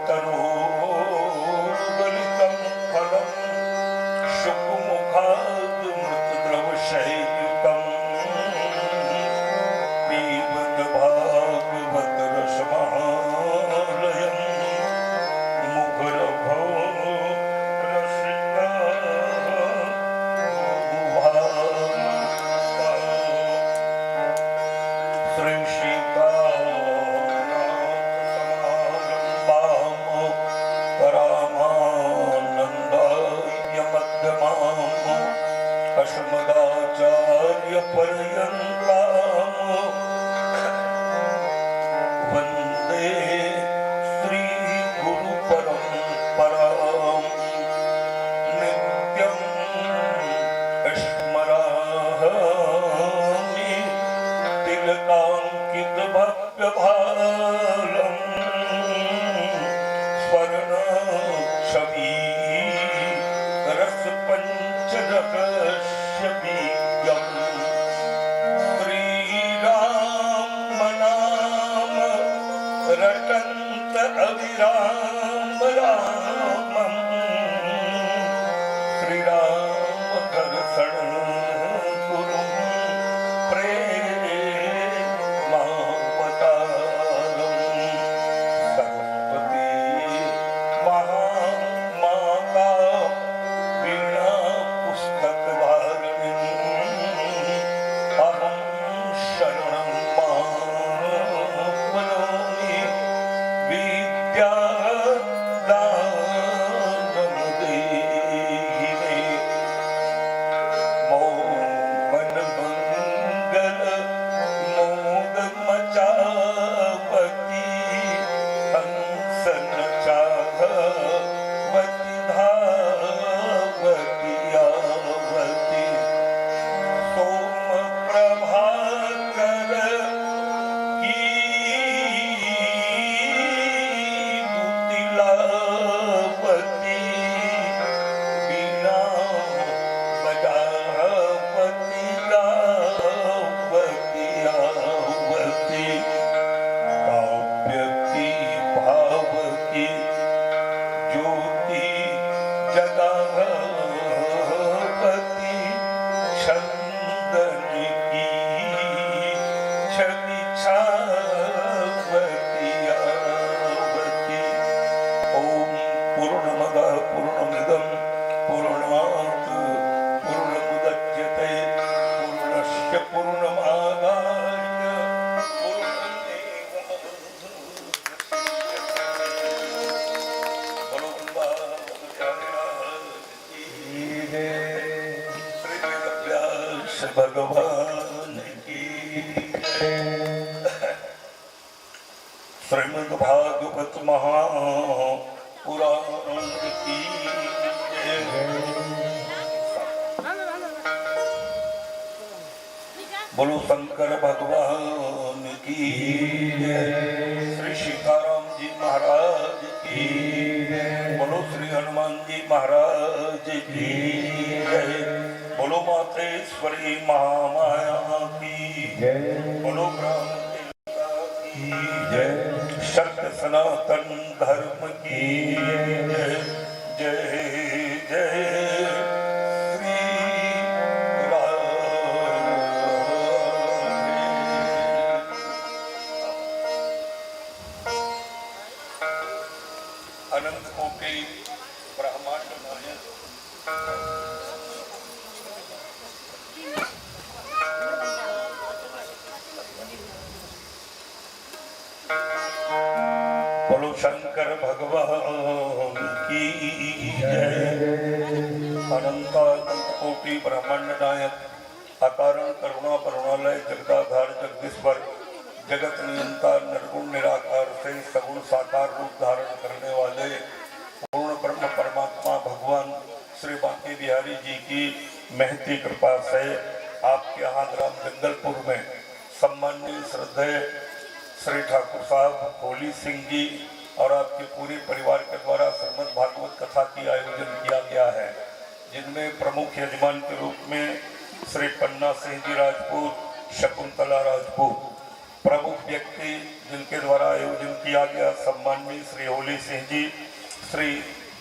कल्पतरो गलितं फलं शुकमुखाद् मृतद्रवशैयुतं पिबत भागवत रसमालयं मुहुरभो रसिका श्री अस्मदाचार्य पर्यन्तां वन्दे श्री गुरु परम्परां नित्यं स्मरामि तिलकाङ्कित भव्यभालं स्वर्णाक्षमी रसपञ्चरकस्य बीजं श्रीराम नाम रटन्त अविराम रामं श्रीराम दर्शन गुरुं प्रेमावतारं सरस्वती महामाता वीणा पुस्तकधारिणीं अहं शरणं मामनोमि विद्यादानं देहि मे मौमनमङ्गल मोदमचावती हंसन चाहवती धावती आवती सोम प्रभाकर की दुतिलावती बीना बजावती गावती आवती काव्य की भाव की ज्योति जगावती छंदन की छवि छावती आवती ओम पूर्णमदः पूर्णमिदं पूर्णात् पूर्णमुदच्यते पूर्णस्य पूर्णमादाय भगवान की श्रीमद् भागवत महापुराण की बोलो शंकर भगवान की श्री सीताराम जी महाराज की बोलो श्री हनुमान जी महाराज की बोलो मातेश्वरी महामाया की बोलो ब्रह्म की जय सत्य सनातन धर्म की जय जय जय श्री अनंत कोटि ब्रह्मांड नायक बोलो शंकर भगवान की जय अनंत कोटि ब्रह्मांड नायक अकारण करुणा करुणालय जगदाधार जगदीश्वर जगत नियंता निर्गुण निराकार से सगुण साकार रूप धारण करने वाले पूर्ण ब्रह्म परमात्मा भगवान श्री बांके बिहारी जी की महती कृपा से आपके यहाँ ग्राम जंगलपुर में सम्माननीय श्रद्धेय श्री ठाकुर साहब होली सिंह जी और आपके पूरे परिवार के द्वारा श्रीमद् भागवत कथा की आयोजन किया गया है, जिनमें प्रमुख यजमान के रूप में श्री पन्ना सिंह जी राजपूत, शकुंतला राजपूत, प्रमुख व्यक्ति जिनके द्वारा आयोजन किया गया सम्माननीय श्री होली सिंह जी, श्री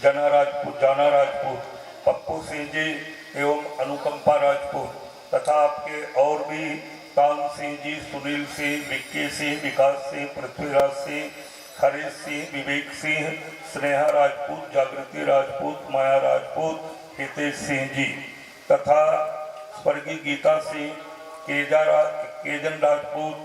जाना राजपूत, पप्पू सिंह जी एवं अनुकंपा राजपूत तथा आपके और भी कान सिंह जी, सुनील सिंह, विक्की सिंह, विकास सिंह, पृथ्वीराज सिंह, हरीश सिंह, विवेक सिंह, स्नेहा राजपूत, जागृति राजपूत, माया राजपूत, हितेश सिंह जी तथा स्वर्गीय गीता सिंह, केजन राजपूत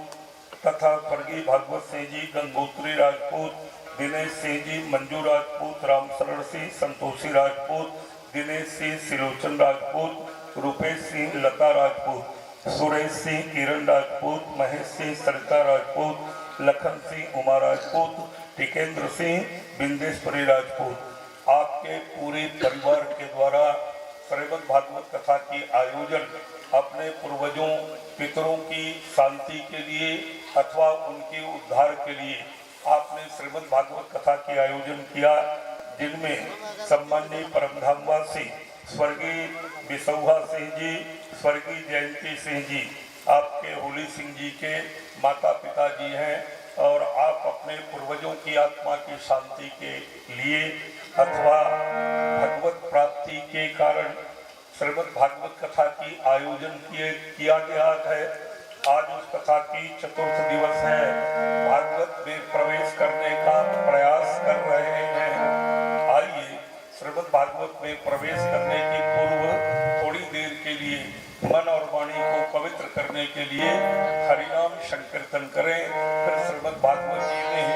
तथा स्वर्गीय भागवत सिंह जी, गंगोत्री राजपूत, दिनेश सिंह जी, मंजू राजपूत, रामशरण सिंह, संतोषी राजपूत, दिनेश सिंह, सिलोचन राजपूत, रूपेश सिंह, लता राजपूत, सुरेश सिंह, किरण राजपूत, महेश सिंह, सरिता राजपूत, लखन सिंह, उमा राजपूत, टिकेंद्र सिंह, बिंदेश्वरी राजपूत, आपके पूरे परिवार के द्वारा श्रीमद् भागवत कथा की आयोजन अपने पूर्वजों पितरों की शांति के लिए अथवा उनके उद्धार के लिए आपने श्रीमद् भागवत कथा के आयोजन किया, जिनमें सम्माननीय परमधामवासी स्वर्गीय बिसौहा सिंह जी, स्वर्गीय जयंती सिंह जी आपके होली सिंह जी के माता पिता जी हैं और आप अपने पूर्वजों की आत्मा की शांति के लिए अथवा भगवत प्राप्ति के कारण श्रीमद् भागवत कथा की आयोजन किया गया है। आज उस कथा की चतुर्थ दिवस है। भागवत में प्रवेश करने का प्रयास कर रहे हैं। आइए श्रीमद् भागवत में प्रवेश करने के पूर्व थोड़ी देर के लिए मन और वाणी को पवित्र करने के लिए हरिनाम संकीर्तन करें, फिर श्रीमद् भागवत जी में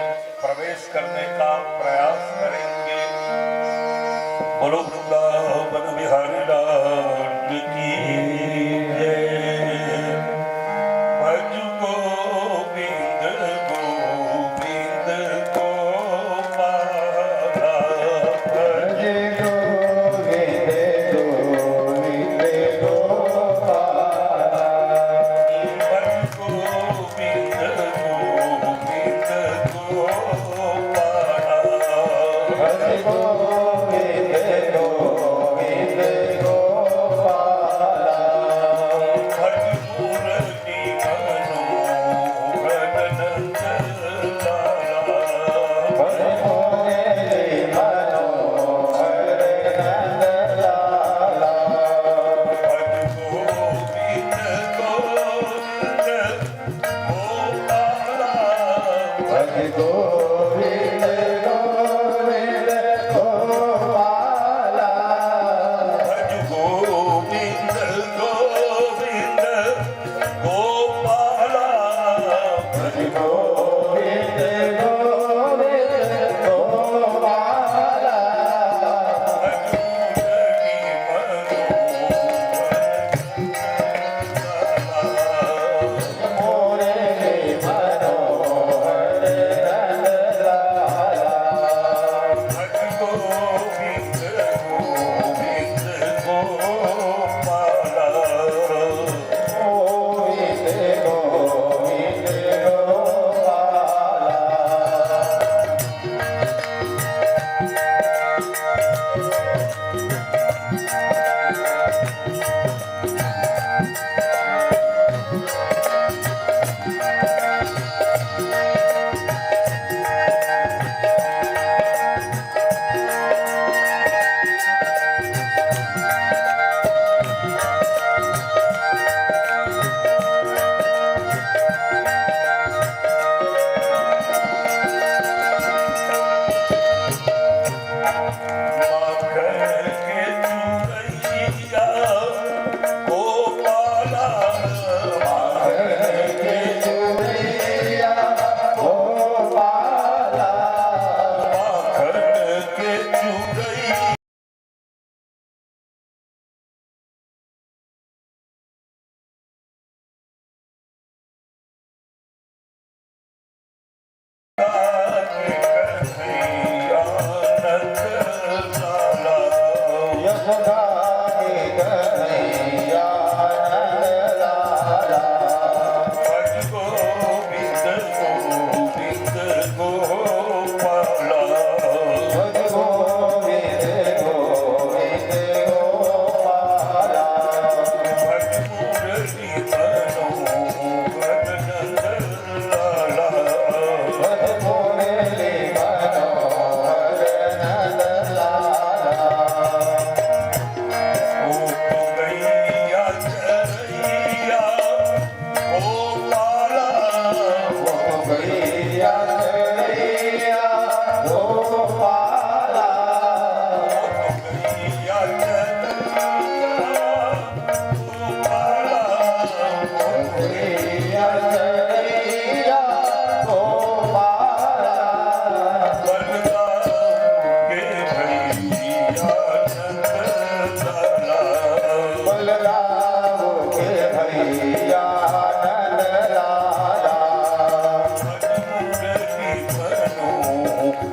प्रवेश करने का प्रयास करेंगे। बोलो वृंदावन बिहारी लाल की जय। भज गोविंद गोविंद गोपाला, भज गोविंद गोविंद गोपाला, भज गोविंद गोविंद गोपाला, भज गोविंद गोविंद गोपाला, भज मूर्ति मनोहर नंद लाला, भज मुरली मनोहर नंद लाला, भज गोविंद गोविंद गोपाला, भज गोविंद गोविंद गोपाला,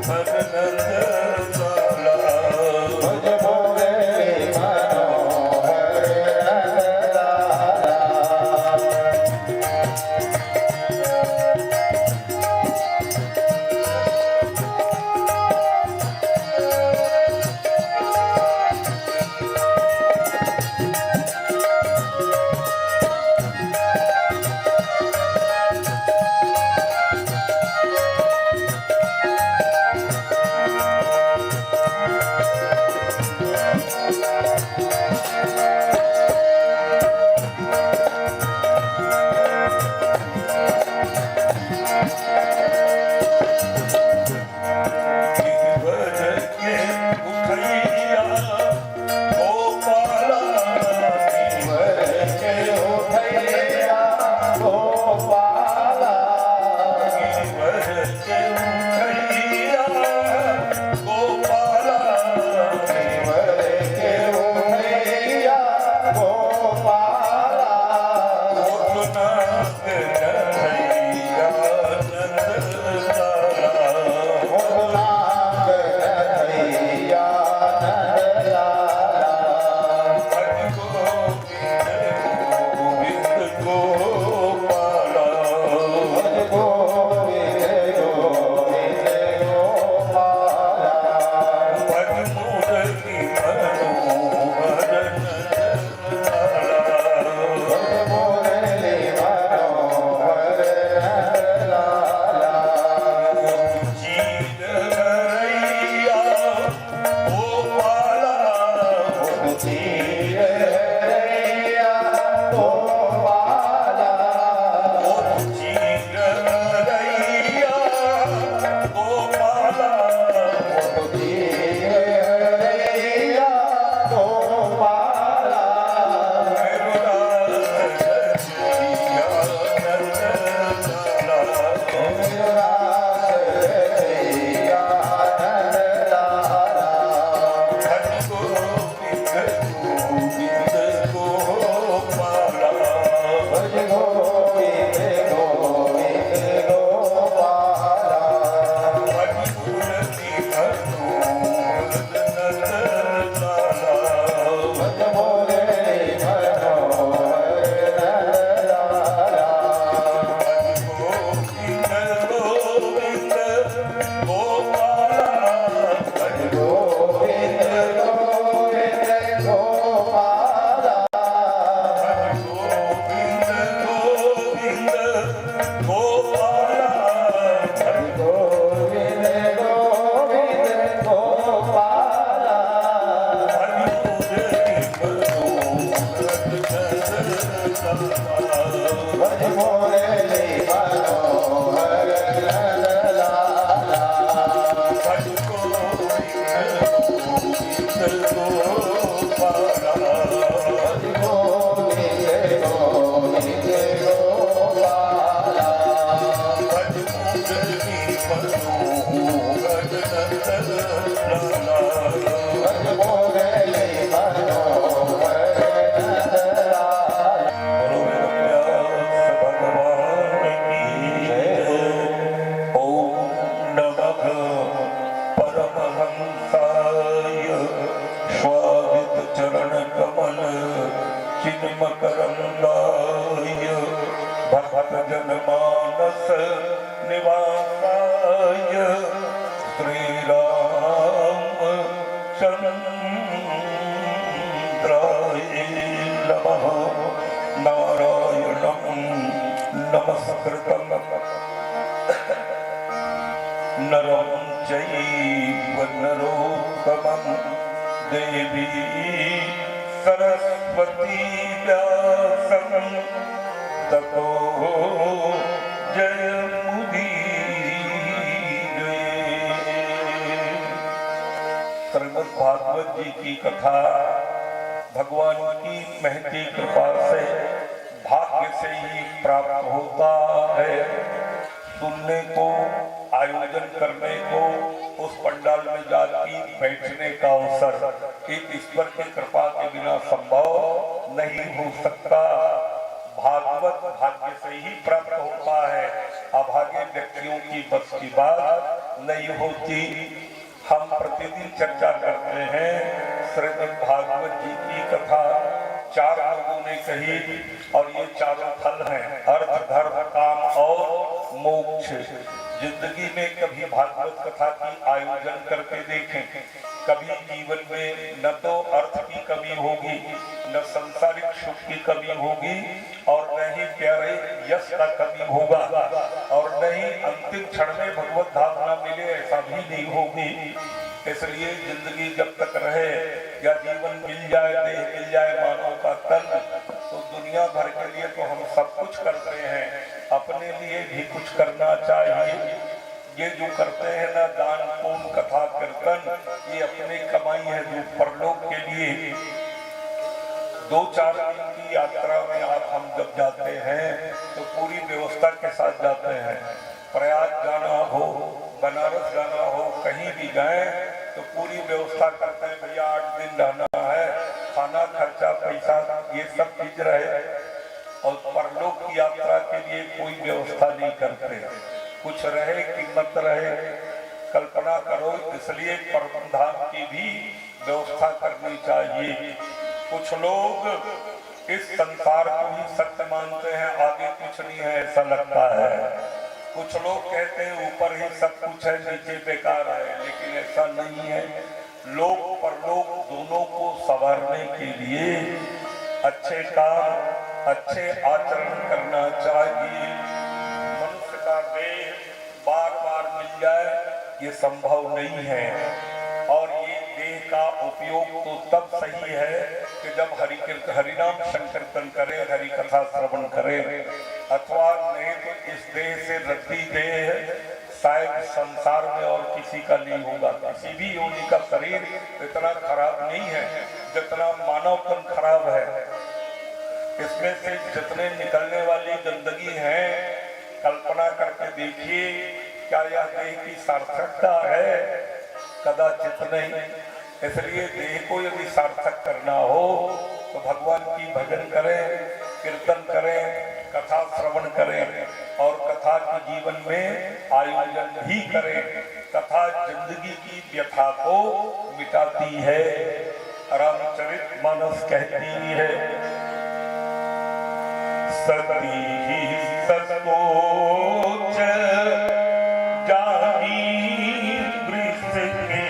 मनोहर नंद लाला भज मोरे मनोहर नंद लाला जनमानस निवासाय श्री राम चंद्राय नमः। नारायणं नमस्कृतं नरं चैव नरोत्तमं देवी सरस्वती व्यासं ततो जयमुदीरये। श्रीमद् भागवत जी की कथा भगवान की महती कृपा से भाग्य से ही प्राप्त होता है। सुनने को, आयोजन करने को, उस पंडाल में जाकर बैठने का अवसर एक ईश्वर की कृपा के बिना संभव नहीं हो सकता। भागवत भाग्य से ही प्राप्त होता है। अभागे व्यक्तियों की बस की बात नहीं होती। हम प्रतिदिन चर्चा करते हैं श्रीमद् भागवत जी की कथा, 4 लोगों ने कही और ये चारों फल हैं, अर्थ धर्म काम और मोक्ष। जिंदगी में कभी भागवत कथा की आयोजन करके देखें, कभी जीवन में न तो अर्थ की कमी होगी, न सांसारिक सुख की कमी होगी, और न ही प्यारे यश का कमी होगा, और न ही अंतिम क्षण में भगवत धाम न मिले, ऐसा भी नहीं होगी। इसलिए जिंदगी जब तक रहे या जीवन मिल जाए, देह मिल जाए मानव का तन, तो दुनिया भर के लिए तो हम सब कुछ करते हैं, अपने लिए भी कुछ करना चाहिए। ये जो करते हैं ना दान पुण्य कथा कीर्तन, ये अपनी कमाई है जो परलोक के लिए। 2-4 दिन की यात्रा में आप हम जब जाते हैं तो पूरी व्यवस्था के साथ जाते हैं। प्रयाग जाना हो, बनारस जाना हो, कहीं भी जाए तो पूरी व्यवस्था करते हैं, भैया 8 दिन रहना है, खाना खर्चा पैसा ये सब चीज रहे। और परलोक की यात्रा के लिए कोई व्यवस्था नहीं करते, कुछ रहे कि मत रहे, कल्पना करो। इसलिए परम धाम की भी व्यवस्था करनी चाहिए। कुछ लोग इस संसार को ही सत्य मानते हैं, आगे कुछ नहीं है ऐसा लगता है। कुछ लोग कहते हैं ऊपर ही सब कुछ है, नीचे बेकार है, लेकिन ऐसा नहीं है। लोक परलोक दोनों को संवारने के लिए अच्छे काम, अच्छे आचरण करना चाहिए। मनुष्य का देह बार बार मिल जाए ये संभव नहीं है, और ये देह का उपयोग तो तब सही है कि जब हरिनाम संकीर्तन करें, हरि कथा श्रवण करें, अथवा नहीं तो इस देह से रद्दी देह शायद संसार में और किसी का नहीं होगा। किसी भी योनि का शरीर इतना खराब नहीं है जितना मानव तन खराब है। इसमें से जितने निकलने वाली गंदगी है, कल्पना करके देखिए, क्या यह देह की सार्थकता है? कदाचित नहीं। इसलिए देह को यदि सार्थक करना हो तो भगवान की भजन करें, कीर्तन करें, कथा श्रवण करें, और कथा के जीवन में आयोजन भी करें। कथा जिंदगी की व्यथा को मिटाती है। रामचरितमानस कहती है, सती सतोच जानी वृष के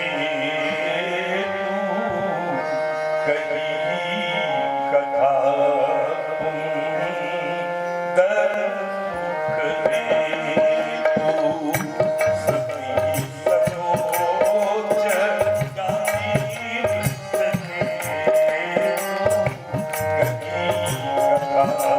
कही कथा तुम दर सुख हेतु। सती सतोच जानी वृष के कही कथा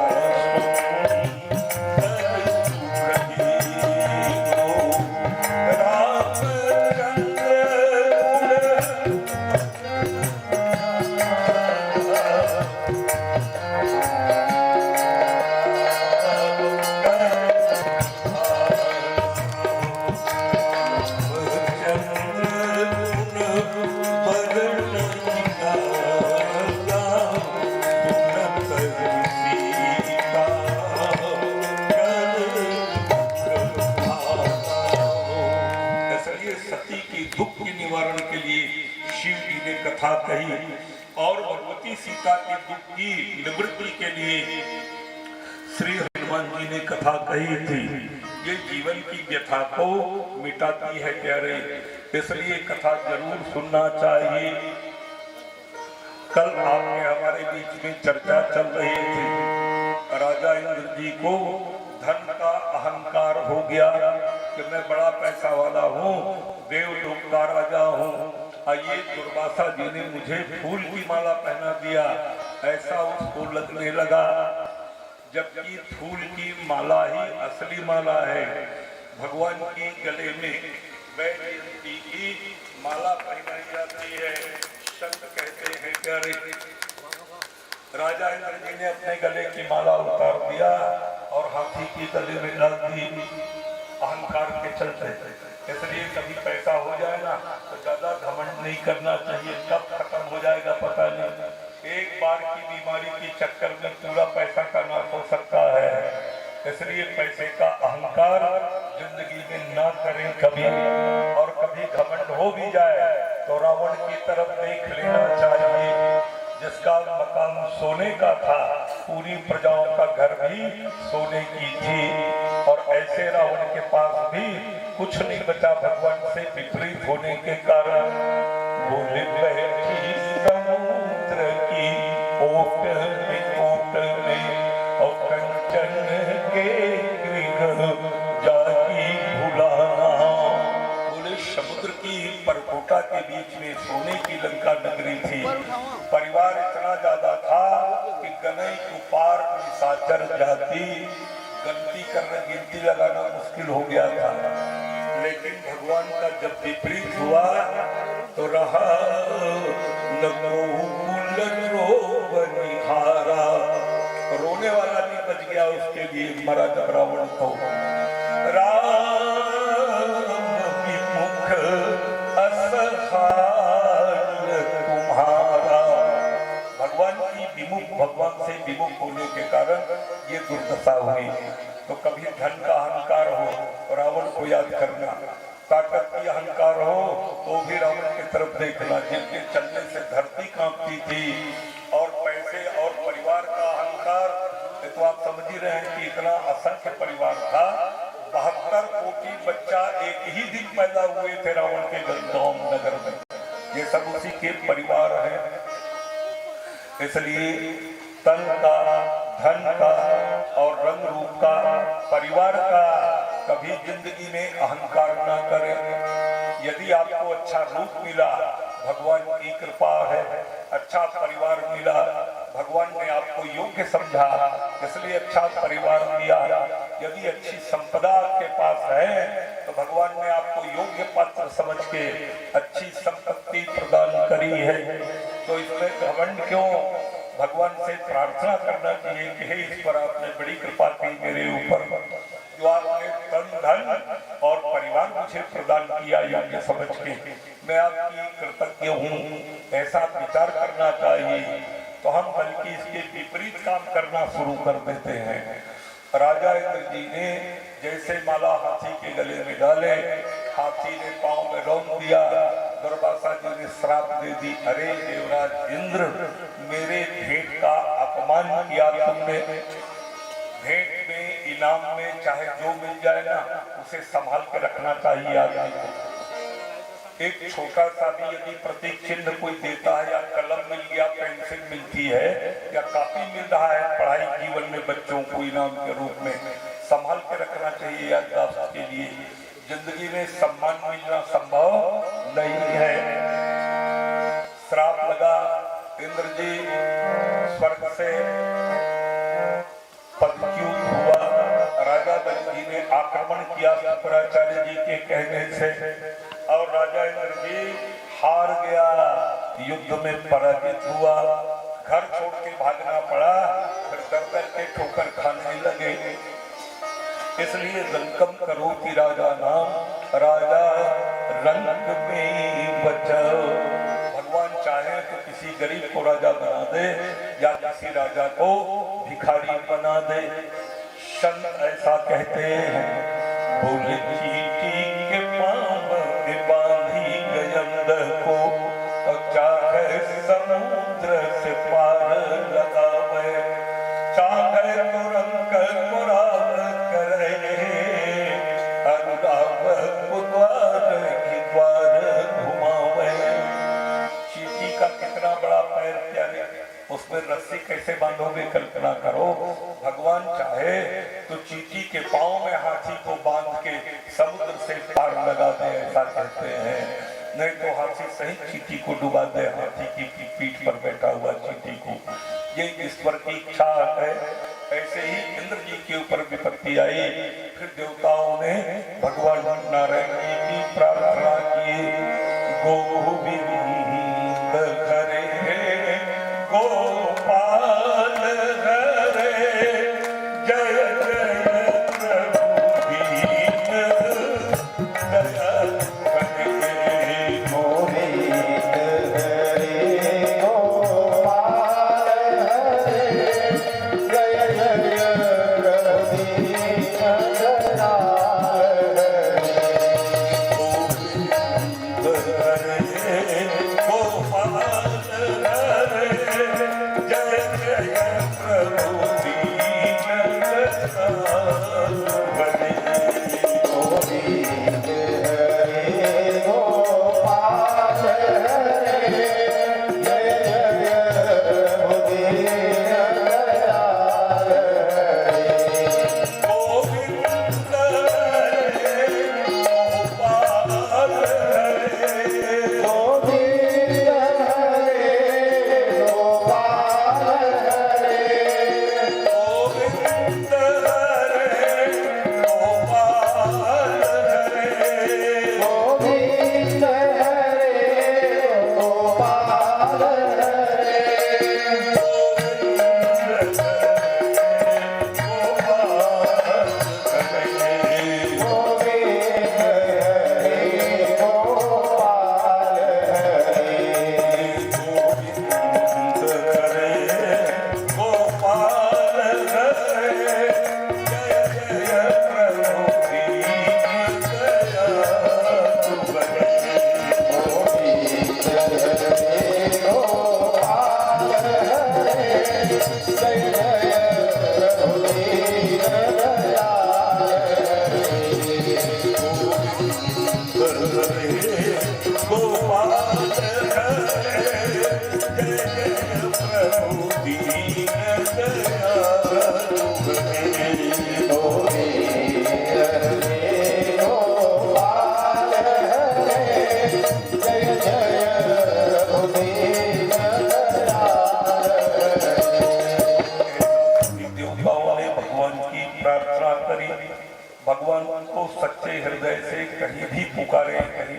कथा कही, और भगवती सीता के दुख की निवृत्ति के लिए श्री हनुमान जी ने कथा कही थी। ये जीवन की व्यथा को मिटाती है प्यारे, इसलिए कथा जरूर सुनना चाहिए। कल आपके हमारे बीच में चर्चा चल रही थी, राजा इंद्र जी को धन का अहंकार हो गया कि मैं बड़ा पैसा वाला हूँ, देवलोक का राजा हूँ। आइए दुर्वासा जी ने मुझे फूल की माला पहना दिया, ऐसा उसको लगने लगा, जबकि फूल की माला ही असली माला है। भगवान की गले में वैजयंती की माला पहनाई जाती है। संत कहते हैं प्यारे, राजा इंद्र जी ने अपने गले की माला उतार दिया और हाथी की गले में डाल दी, अहंकार के चलते। इसलिए कभी पैसा हो जाए ना तो ज्यादा घमंड नहीं करना चाहिए, कब खत्म हो जाएगा पता नहीं। एक बार की बीमारी के चक्कर में पूरा पैसा का नाश हो सकता है। इसलिए पैसे का अहंकार जिंदगी में ना करें कभी। घमंड हो भी जाए तो रावण की तरफ देख लेना चाहिए। जिसका मकान सोने का था, पूरी प्रजाओं का घर भी सोने की थी, और ऐसे रावण के पास भी कुछ नहीं बचा भगवान से विपरीत होने के कारण। बोले बैठी समुद्र की ओट में और कंचन के गृह जागी भुलाना। बोले समुद्र की परकोटा के बीच में सोने की लंका नगरी थी। परिवार इतना ज्यादा था कि गनई कुपार निशाचर जाति गिनती करना, गिनती लगाना मुश्किल हो गया था। लेकिन भगवान का जब विपरीत हुआ तो रहा बनिहारा, रोने वाला भी बच गया उसके लिए, मरा जब रावण को। राम विमुख असहाय तुम्हारा, भगवान की विमुख, भगवान से विमुख होने के कारण ये दुर्दशा हुई। तो कभी धन का अहंकार हो तो रावण को याद करना, ताकत की अहंकार हो तो भी रावण की तरफ देखना, जिनके चलने से धरती कांपती थी। और पैसे और परिवार का अहंकार, तो आप समझ ही रहे हैं कि इतना असंख्य परिवार था। 72 कोटि बच्चा एक ही दिन पैदा हुए थे रावण के गंधौम नगर में। ये सब उसी के परिवार है। इसलिए तन का, धन का और रंग रूप का, परिवार का कभी जिंदगी में अहंकार न करें। यदि आपको अच्छा रूप मिला, भगवान की कृपा है, अच्छा परिवार मिला, भगवान ने आपको योग्य समझा इसलिए अच्छा परिवार दिया। यदि अच्छी संपदा आपके पास है तो भगवान ने आपको योग्य पात्र समझ के अच्छी संपत्ति प्रदान करी है। तो इसमें घमंड क्यों? भगवान से प्रार्थना करना चाहिए कि हे ईश्वर, आपने बड़ी कृपा की मेरे ऊपर, जो आपने तन, धन और परिवार मुझे प्रदान किया योग्य समझ के, मैं आपकी कृतज्ञ हूँ, ऐसा विचार करना चाहिए। तो हम बल्कि इसके विपरीत काम करना शुरू कर देते हैं। राजा इंद्र जी ने जैसे माला हाथी के गले में डाले, हाथी ने पांव में रौंद दिया। दुर्वासा जी ने श्राप दे दी, अरे देवराज इंद्र, मेरे भेंट का अपमान किया तुमने। भेंट में, इनाम में चाहे जो मिल जाए ना, उसे संभाल के रखना चाहिए आदमी को। एक छोटा सा भी यदि प्रतीक चिन्ह कोई देता है, या कलम मिल गया, पेंसिल मिलती है, या कापी मिल रहा है पढ़ाई जीवन में बच्चों को इनाम के रूप में, संभाल के रखना चाहिए याददाश्त के लिए। जिंदगी में सम्मान मिलना संभव नहीं है। श्राप लगा, इंद्र जी स्वर्ग से पदच्युत हुआ। राजा दल जी ने आक्रमण किया शुक्राचार्य जी के कहने से, और राजा इंद्र जी हार गया, युद्ध में पराजित हुआ। घर छोड़ के भागना पड़ा, फिर दर दर के ठोकर खाने लगे। इसलिए रंकम करो कि राजा नाम, राजा रंक में बचाओ। भगवान चाहे तो किसी गरीब को राजा बना दे, या किसी राजा को भिखारी बना दे। संत ऐसा कहते हैं, बोले चीटी के पांव में बांधी गयंद को, तो चाहे समुद्र से पार लगावे, चाहे तुरंत कुरान करे, अनुराग को द्वार की द्वार घुमावे। चीटी का कितना बड़ा पैर प्यारे, उसमें रस्सी कैसे बांधोगे कल्पना करो। भगवान चाहे तो चीटी के पांव में हाथी को बांध के समुद्र से पार लगा दे, ऐसा कहते हैं। नहीं तो हाथी सही चीटी को डुबा दे, हाथी की पीठ पर बैठा हुआ चीटी को। ये ईश्वर की इच्छा है। ऐसे ही इंद्र जी के ऊपर विपत्ति आई, फिर देवताओं ने भगवान नारायण जी की प्रार्थना की। गोविंद हरे गोपाल हरे, जय जय प्रभु दीन दयाल हरे। गोविंद हरे गोपाल हरे, जय जय प्रभु दीन दयाल हरे।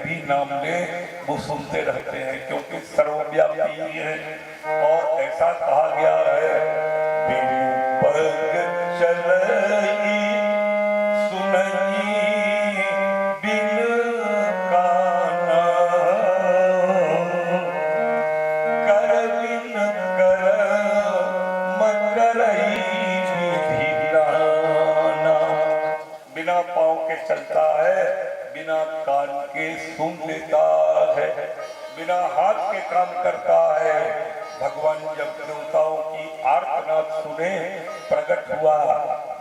भी नाम ले वो सुनते रहते हैं, क्योंकि सर्वव्यापी है। और ऐसा कहा गया है, बिनु पग चलई सुनई बिन काना, कर बिन कर मकरई विधि नाना। बिना पाँव के चलता है, बिना कान के सुन लेता है, बिना हाथ के काम करता है। भगवान जब देवताओं की आर्तनाद सुने, प्रकट हुआ,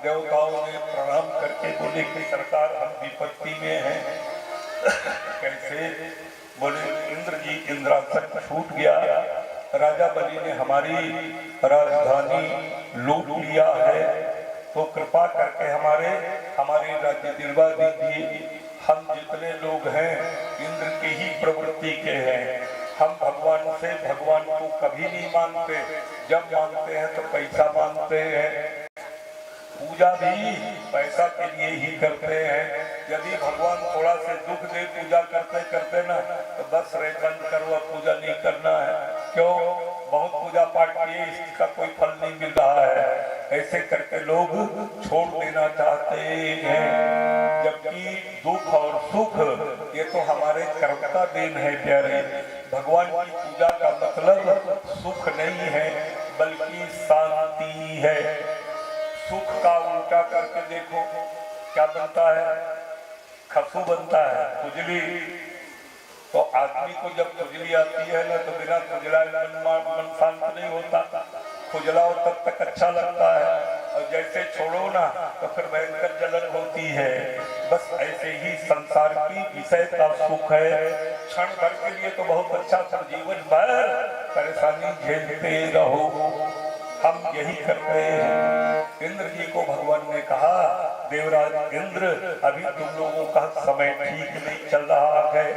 देवताओं ने प्रणाम करके बोले कि सरकार हम विपत्ति में हैं। कैसे? बोले इंद्र जी इंद्रासन छूट गया, राजा बलि ने हमारी राजधानी लूट लिया है, तो कृपा करके हमारे राज्य दिलवा दीजिए। हम जितने लोग हैं इंद्र की ही प्रवृत्ति के हैं, हम भगवान से भगवान को कभी नहीं मानते, जब मानते हैं तो पैसा मानते हैं। पूजा भी पैसा के लिए ही करते हैं। यदि भगवान थोड़ा से दुख दे पूजा करते करते ना, तो बस रे बंद करो, अब पूजा नहीं करना है। क्यों? बहुत पूजा पाठ किए, इसका कोई फल नहीं मिल रहा है। ऐसे करके लोग छोड़ देना चाहते हैं, जबकि दुख और सुख ये तो हमारे कर्म का देन है प्यारे। भगवान की पूजा का मतलब सुख नहीं है, बल्कि शांति है। सुख का उल्टा करके देखो क्या बनता है? खसू बनता है, खुजली। तो आदमी को जब खुजली आती है ना, तो बिना खुजलाए मन शांत नहीं होता। खुजलाओ तब तक अच्छा लगता है, और जैसे छोड़ो ना तो फिर भयंकर जलन होती है। बस ऐसे ही संसार की विषय का सुख है, क्षण भर के लिए तो बहुत अच्छा, पर जीवन भर परेशानी झेलते रहो। हम यही करते हैं। इंद्र जी को भगवान ने कहा, देवराज इंद्र, अभी तुम लोगों का समय ठीक नहीं चल रहा है,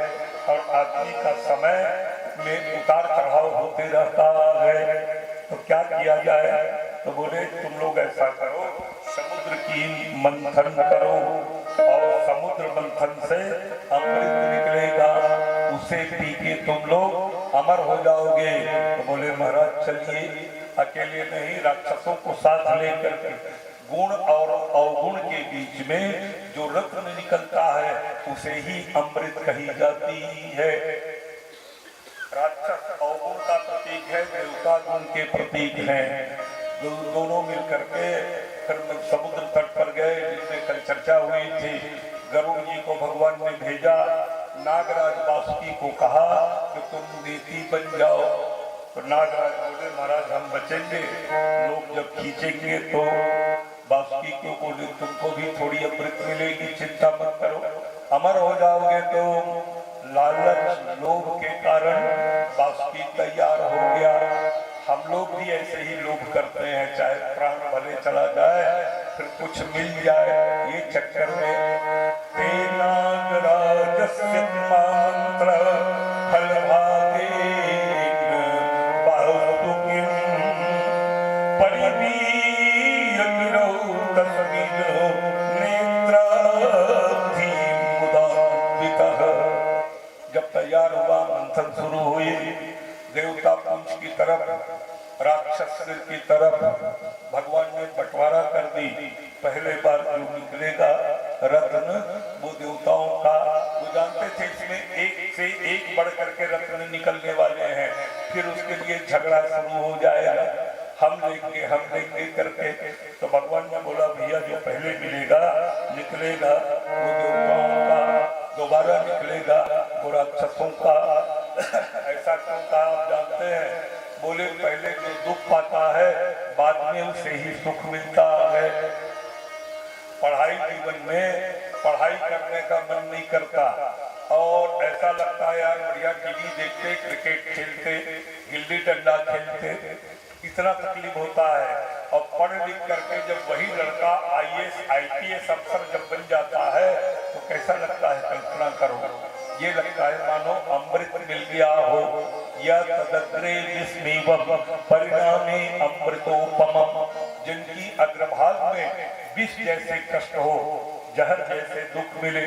और आदमी का समय में उतार चढ़ाव होते रहता है, तो क्या किया जाए? तो बोले तुम लोग ऐसा करो, समुद्र की मंथन करो, और समुद्र मंथन से अमृत निकलेगा, उसे पी के तुम लोग अमर हो जाओगे। तो बोले महाराज चलिए, अकेले नहीं, राक्षसों को साथ लेकर के। गुण और अवगुण के बीच में जो रत्न निकलता है उसे ही अमृत कही जाती है। राक्षस अवगुण का प्रतीक है, देवता गुण के प्रतीक हैं। दोनों मिलकर के फिर समुद्र तट पर गए, जिसमें कल चर्चा हुई थी। गरुड़ जी को भगवान ने भेजा, नागराज वासुकी को कहा कि तुम नीति बन जाओ। तो नागराज बोले महाराज हम बचेंगे, लोग जब खींचेंगे तो। वासुकी को बोले तुमको भी थोड़ी अमृत मिलेगी, चिंता मत करो, अमर हो जाओगे। तो लालच लोभ के कारण वासुकी तैयार हो गया। हम लोग भी ऐसे ही लोभ करते हैं, चाहे प्राण भले चला जाए, फिर कुछ मिल जाए, ये चक्कर में। ते नागराजस्य मंत्र फलभागे बाहुकिं परिवीय गिरौ तस्मिन् नेत्राधि मुदान्वितः। जब तैयार हुआ, मंथन शुरू हुई, देवता पुंज की तरफ, राक्षस की तरफ भगवान ने बंटवारा कर दी। पहले बार जो निकलेगा रत्न वो देवताओं का, वो जानते थे इसमें एक से एक बढ़ करके रत्न निकलने वाले हैं, फिर उसके लिए झगड़ा शुरू हो जाएगा, हम लेंगे करके। तो भगवान ने बोला भैया जो पहले मिलेगा निकलेगा वो देवताओं का, दोबारा निकलेगा वो राक्षसों का। ऐसा क्यों कहा आप जानते हैं? बोले पहले जो दुख पाता है बाद में उसे ही सुख मिलता है। पढ़ाई जीवन में पढ़ाई करने का मन नहीं करता, और ऐसा लगता है यार बढ़िया टीवी देखते, क्रिकेट खेलते, गिल्ली डंडा खेलते, इतना तकलीफ होता है। और पढ़ लिख करके जब वही लड़का IAS IPS अफसर जब बन जाता है तो कैसा लगता है? कल्पना करो, ये लगता है मानो अमृत मिल गया हो। या तदग्रे विस्मेवम परिणामे अमृतोपमम। जिनकी अग्रभाग में विष जैसे कष्ट हो, जहर जैसे दुख मिले,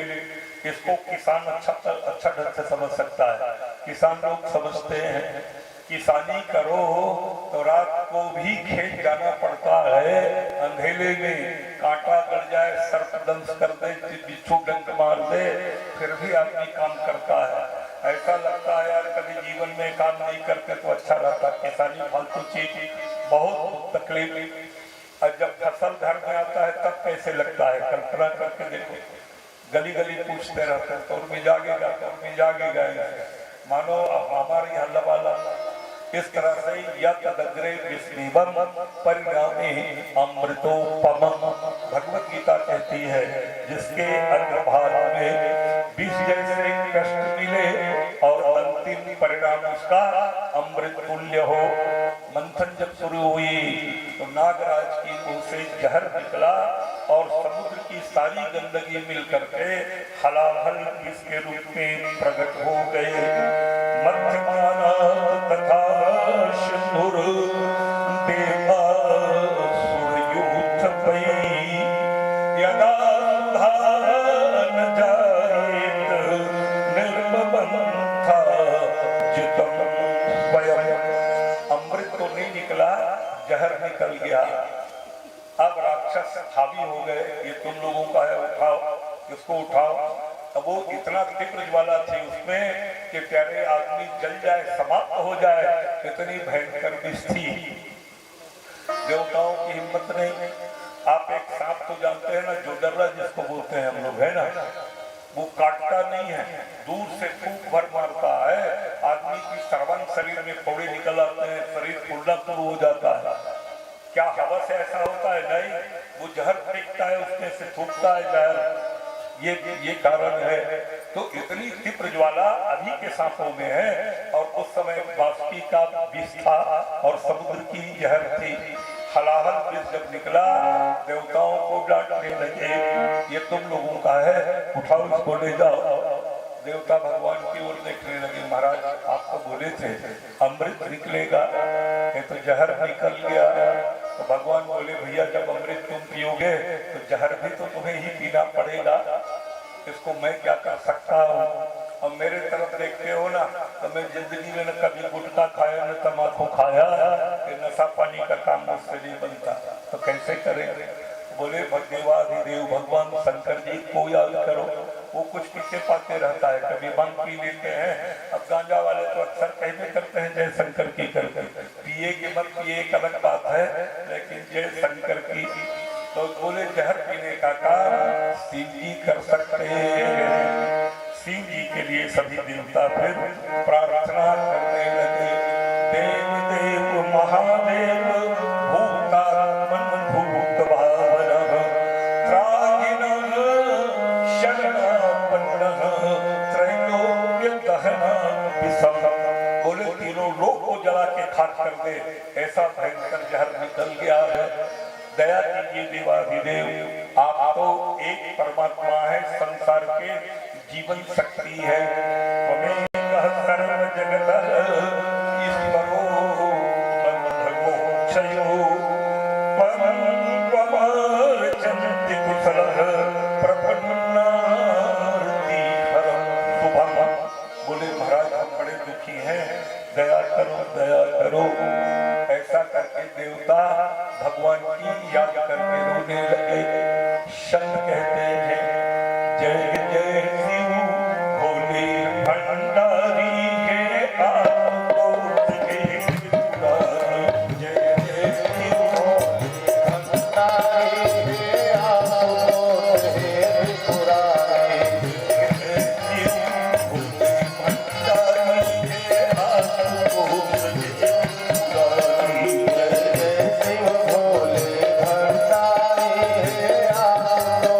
इसको किसान अच्छा ढंग से समझ सकता है। किसान लोग समझते हैं किसानी करो तो रात को भी खेत जाना पड़ता है, अंधेले में कांटा गड़ जाए, सर्प दंश कर दे, बिच्छू डंक मार दे, फिर भी आदमी काम करता है। ऐसा लगता है यार कभी जीवन में काम नहीं करते तो अच्छा रहता। किसानी फालतू चीज, बहुत तकलीफ। और जब फसल घर में आता है तब कैसे लगता है, कल्पना करके देखो। गली गली पूछते रहते हैं, तोर में जागेगा, तोर में जागेगा। मानो हमारे यहाँ लबाला इस तरह से यदग्रे विस्मीवम परिणामे अमृतोपमम, भगवत गीता कहती है जिसके अग्रभाग में विष जैसे कष्ट मिले और अंतिम परिणाम उसका अमृत तुल्य हो। मंथन जब शुरू हुई तो नागराज की मुंह से जहर निकला और समुद्र की सारी गंदगी मिलकर के हलाहल विष के रूप में प्रकट हो गए। मध्यमाना तथा सिंधुर देवा सुरयूथ पई, यदा धान जायेत निर्ममंथा जितम स्वयं। अमृत तो नहीं निकला, जहर निकल गया। अब राक्षस हावी हो गए, ये तुम लोगों का है, उठाओ इसको उठाओ। अब वो इतना तीव्र ज्वाला थी उसमें कि प्यारे आदमी जल जाए, समाप्त हो जाए, इतनी भयंकर विष थी। देवताओं की हिम्मत नहीं। आप एक सांप तो जानते हैं ना, जो डर्रा जिसको बोलते हैं हम लोग, है ना, वो काटता नहीं है, दूर से फूंक भर मारता है। आदमी की सर्वांग शरीर में फोड़े निकल आते हैं, शरीर फूलना शुरू हो जाता है। क्या हवा से ऐसा होता है? नहीं, वो जहर फेंकता है, उसमें से थूकता है जहर, ये कारण है। तो इतनी तीव्र ज्वाला अभी के सांपों में है, और उस समय बाष्पी का विष था और समुद्र की जहर थी। हलाहल विष जब निकला, देवताओं को डांटने लगे, ये तुम लोगों का है, उठाओ इसको ले जाओ। देवता भगवान की ओर देखने लगे, महाराज आपको बोले थे अमृत निकलेगा, ये तो जहर निकल गया। तो भगवान बोले भैया जब अमृत तुम पियोगे तो जहर भी तो तुम्हें ही पीना पड़ेगा, इसको मैं क्या कर सकता हूँ। और मेरे तरफ देखते हो ना, तो मैं जिंदगी में न कभी गुटखा खाया न तम्बाकू खाया, नशा पानी का काम मुझसे नहीं बनता, तो कैसे करेंगे। बोले देवाधिदेव भगवान शंकर जी को याद करो, वो कुछ पीछे पाते रहता है, कभी बंद पी लेते हैं। अब गांजा वाले तो अक्सर कहते करते हैं जय शंकर की करके, पिए के मत पिए एक अलग बात है, लेकिन जय शंकर की। तो बोले जहर पीने का काम शिव जी कर सकते हैं। शिव जी के लिए सभी देवता फिर प्रार्थना करने लगे, देव देव महादेव भूतात्मन भूत भावन त्रागिन शरणापन्नः त्रैलोक्य दहना विषम। बोले तीनों लोक को जला के खाक कर दे, ऐसा भयंकर जहर निकल गया है। दया कीजिए देवाधिदेव, आप तो एक परमात्मा है, संसार के जीवन शक्ति है। सर्व जगत ईश्वरो बंधमोक्षयो परम त्वमर्चन्ति कुशलः प्रपन्नार्ति हरं शुभम्। बोले महाराज हम बड़े दुखी हैं, दया करो दया करो। ऐसा करके देवता भगवान की याद करके रोने लगे। शंख कहते हैं जय जय शिव भोले भंडारी के आपको के पुरारी। जय जय शिव भोले भंडारी के आपको के पुरारी। जय शिव भोले भंडारी के आपको के पुरारी। जय शिव भोले भंडारी आपको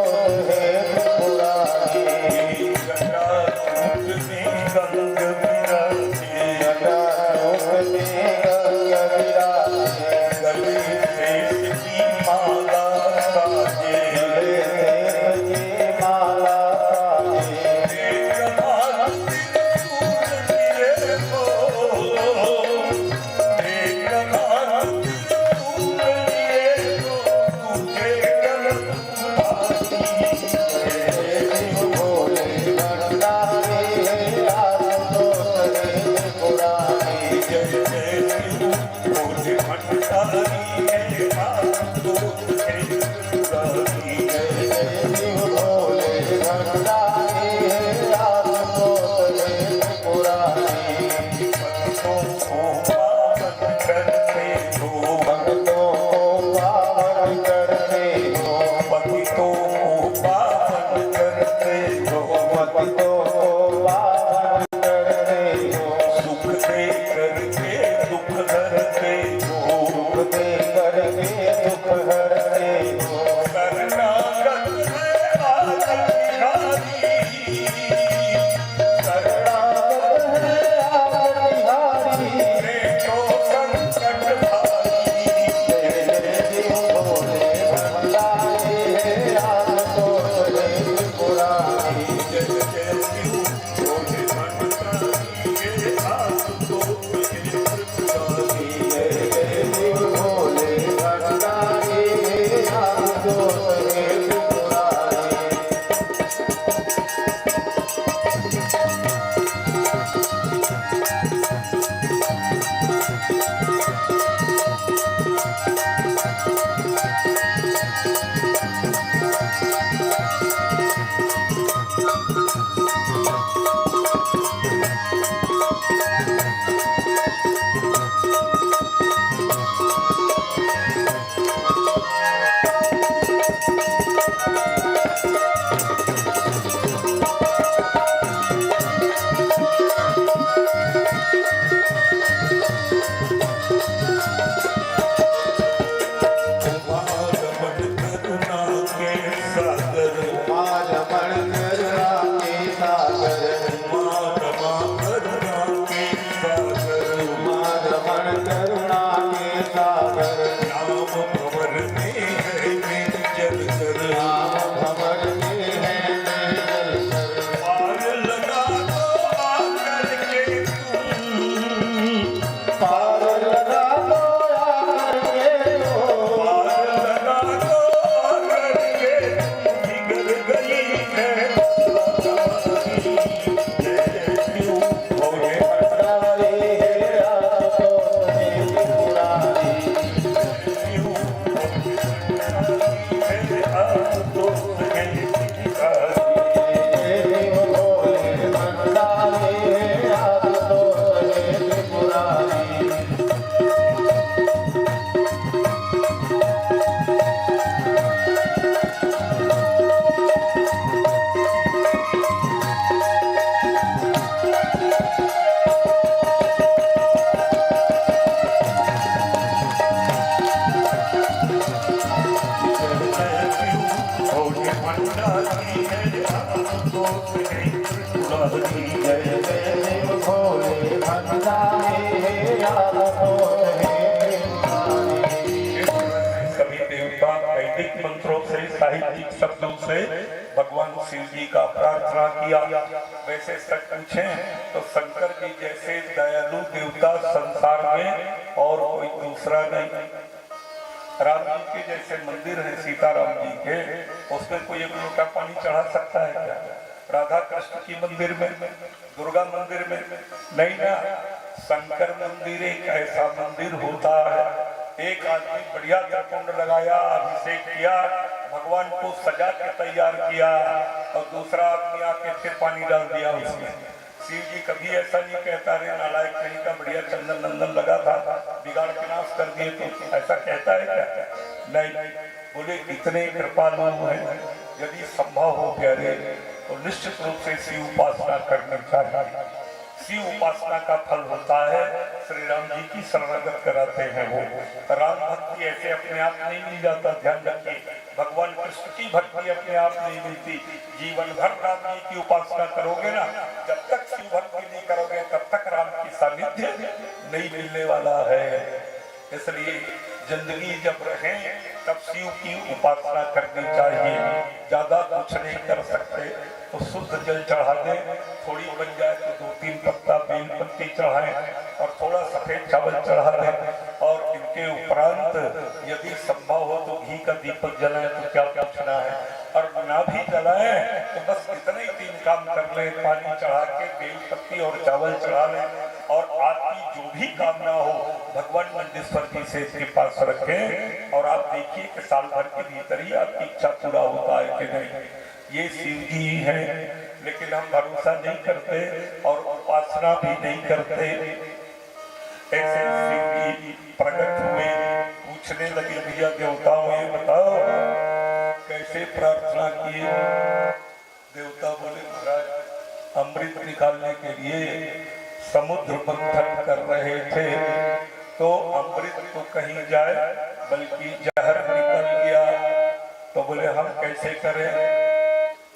मन जाए याद मोह है सभी देवता वैदिक मंत्रों से साहित्यिक शब्दों से भगवान शिव जी का प्रार्थना किया। वैसे सच पूछें तो शंकर जी जैसे दयालु देवता संसार में और कोई दूसरा नहीं। राम जी के जैसे मंदिर है सीताराम जी के, उसमें कोई एक लोटा पानी चढ़ा सकता है क्या? राधा कृष्ण की मंदिर में, दुर्गा मंदिर में नहीं ना। शंकर मंदिर एक ऐसा मंदिर होता है, एक आदमी बढ़िया कुंड लगाया, अभिषेक किया, भगवान को सजा के तैयार किया और दूसरा आदमी आके फिर पानी डाल दिया उसमें। शिव जी कभी ऐसा नहीं कहता रे नालायक कहीं का बढ़िया चंदन नंदन लगा था बिगाड़ के नाश कर दिए, तो ऐसा कहता है क्या? नहीं, बोले इतने कृपालु हैं, यदि संभव हो प्यारे तो निश्चित रूप से शिव उपासना करनी चाहिए। शिव उपासना का फल होता है श्री राम जी की शरणागत कराते हैं वो। राम भक्ति ऐसे अपने आप नहीं मिल जाता, ध्यान रखिए। भगवान कृष्ण की भक्ति अपने आप नहीं मिलती। जीवन भर राम जी की उपासना करोगे ना, जब तक शिव भक्ति नहीं करोगे तब तक राम की सानिध्य नहीं मिलने वाला है। इसलिए जिंदगी जब रहे तब शिव की उपासना करनी चाहिए। ज्यादा कुछ नहीं कर सकते तो शुद्ध जल चढ़ा दे, थोड़ी बन जाए तो 2-3 पत्ता बेल पत्ती चढ़ाएं और थोड़ा सफेद चावल चढ़ा दें। और इनके उपरांत यदि संभव हो तो घी का दीपक जलाएं, तो क्या पूछना है। और ना भी जलाएं तो बस इतने ही 3 काम कर ले, पानी चढ़ा के बेल पत्ती और चावल चढ़ा लें और आपकी जो भी कामना हो भगवान नंदीश्वर जी से इसके पास रखें और आप देखिए कि साल भर के भीतर ही आपकी इच्छा पूरा होता है कि नहीं। ये शिव जी है, लेकिन हम भरोसा नहीं करते और उपासना भी नहीं करते। ऐसे शिव जी प्रकट हुए, पूछने लगे भैया देवताओं ये बताओ कैसे प्रार्थना किए? देवता बोले महाराज अमृत निकालने के लिए समुद्र मंथन कर रहे थे तो अमृत तो कहीं जाए बल्कि जहर निकल गया। तो बोले हम कैसे करें?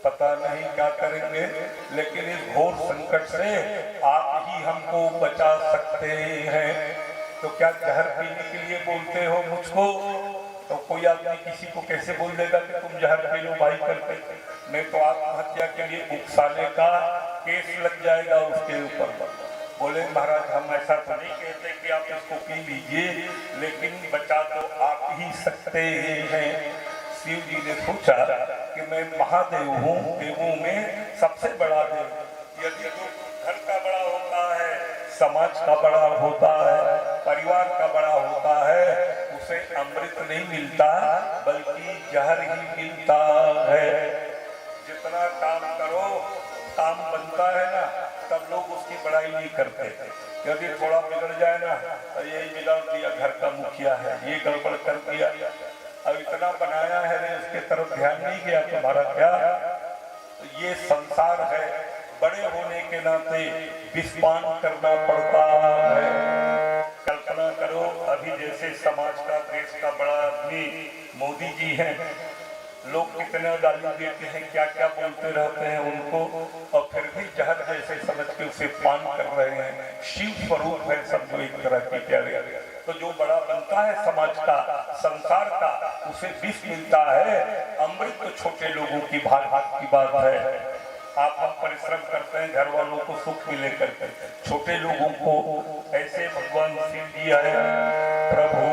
पता नहीं क्या करेंगे, लेकिन इस घोर संकट से आप ही हमको बचा सकते हैं। तो क्या जहर पीने के लिए बोलते हो मुझको? तो कोई आदमी किसी को कैसे बोल देगा कि तुम जहर पी लो भाई करके? नहीं तो आत्महत्या के लिए उकसाने का केस लग जाएगा उसके ऊपर। बोले महाराज हम ऐसा तो नहीं कहते कि आप इसको पी लीजिए, लेकिन बचा तो आप ही सकते हैं। शिव जी ने पूछा कि मैं महादेव हूँ, देवों में सबसे बड़ा देव। यदि तो घर का बड़ा होता है, समाज का बड़ा होता है, परिवार का बड़ा होता है, उसे अमृत नहीं मिलता बल्कि जहर ही मिलता है। जितना काम करो काम बनता है ना, तब लोग उसकी बड़ाई नहीं करते। यदि थोड़ा बिगड़ जाए ना तो यही बिगाड़ दिया, घर का मुखिया है, ये गड़बड़ कर दिया, अब इतना बनाया है रे उसके तरफ ध्यान नहीं गया, तुम्हारा क्या? तो ये संसार है, बड़े होने के नाते विस्पान करना पड़ता है। कल्पना करो अभी जैसे समाज का देश का बड़ा आदमी मोदी जी हैं, लोग कितना गाली देते हैं, क्या क्या बोलते रहते हैं उनको, और फिर भी जहर जैसे समझ के उसे पान कर रहे हैं। शिव स्वरूप है सब जो एक तरह की प्यारे। तो जो बड़ा बनता है समाज का, संसार का, उसे विष मिलता है। अमृत तो छोटे लोगों की भाग की बात है। आप हम परिश्रम करते हैं घर वालों को सुख मिले करके, छोटे लोगों को ऐसे भगवान शिव जी आए। प्रभु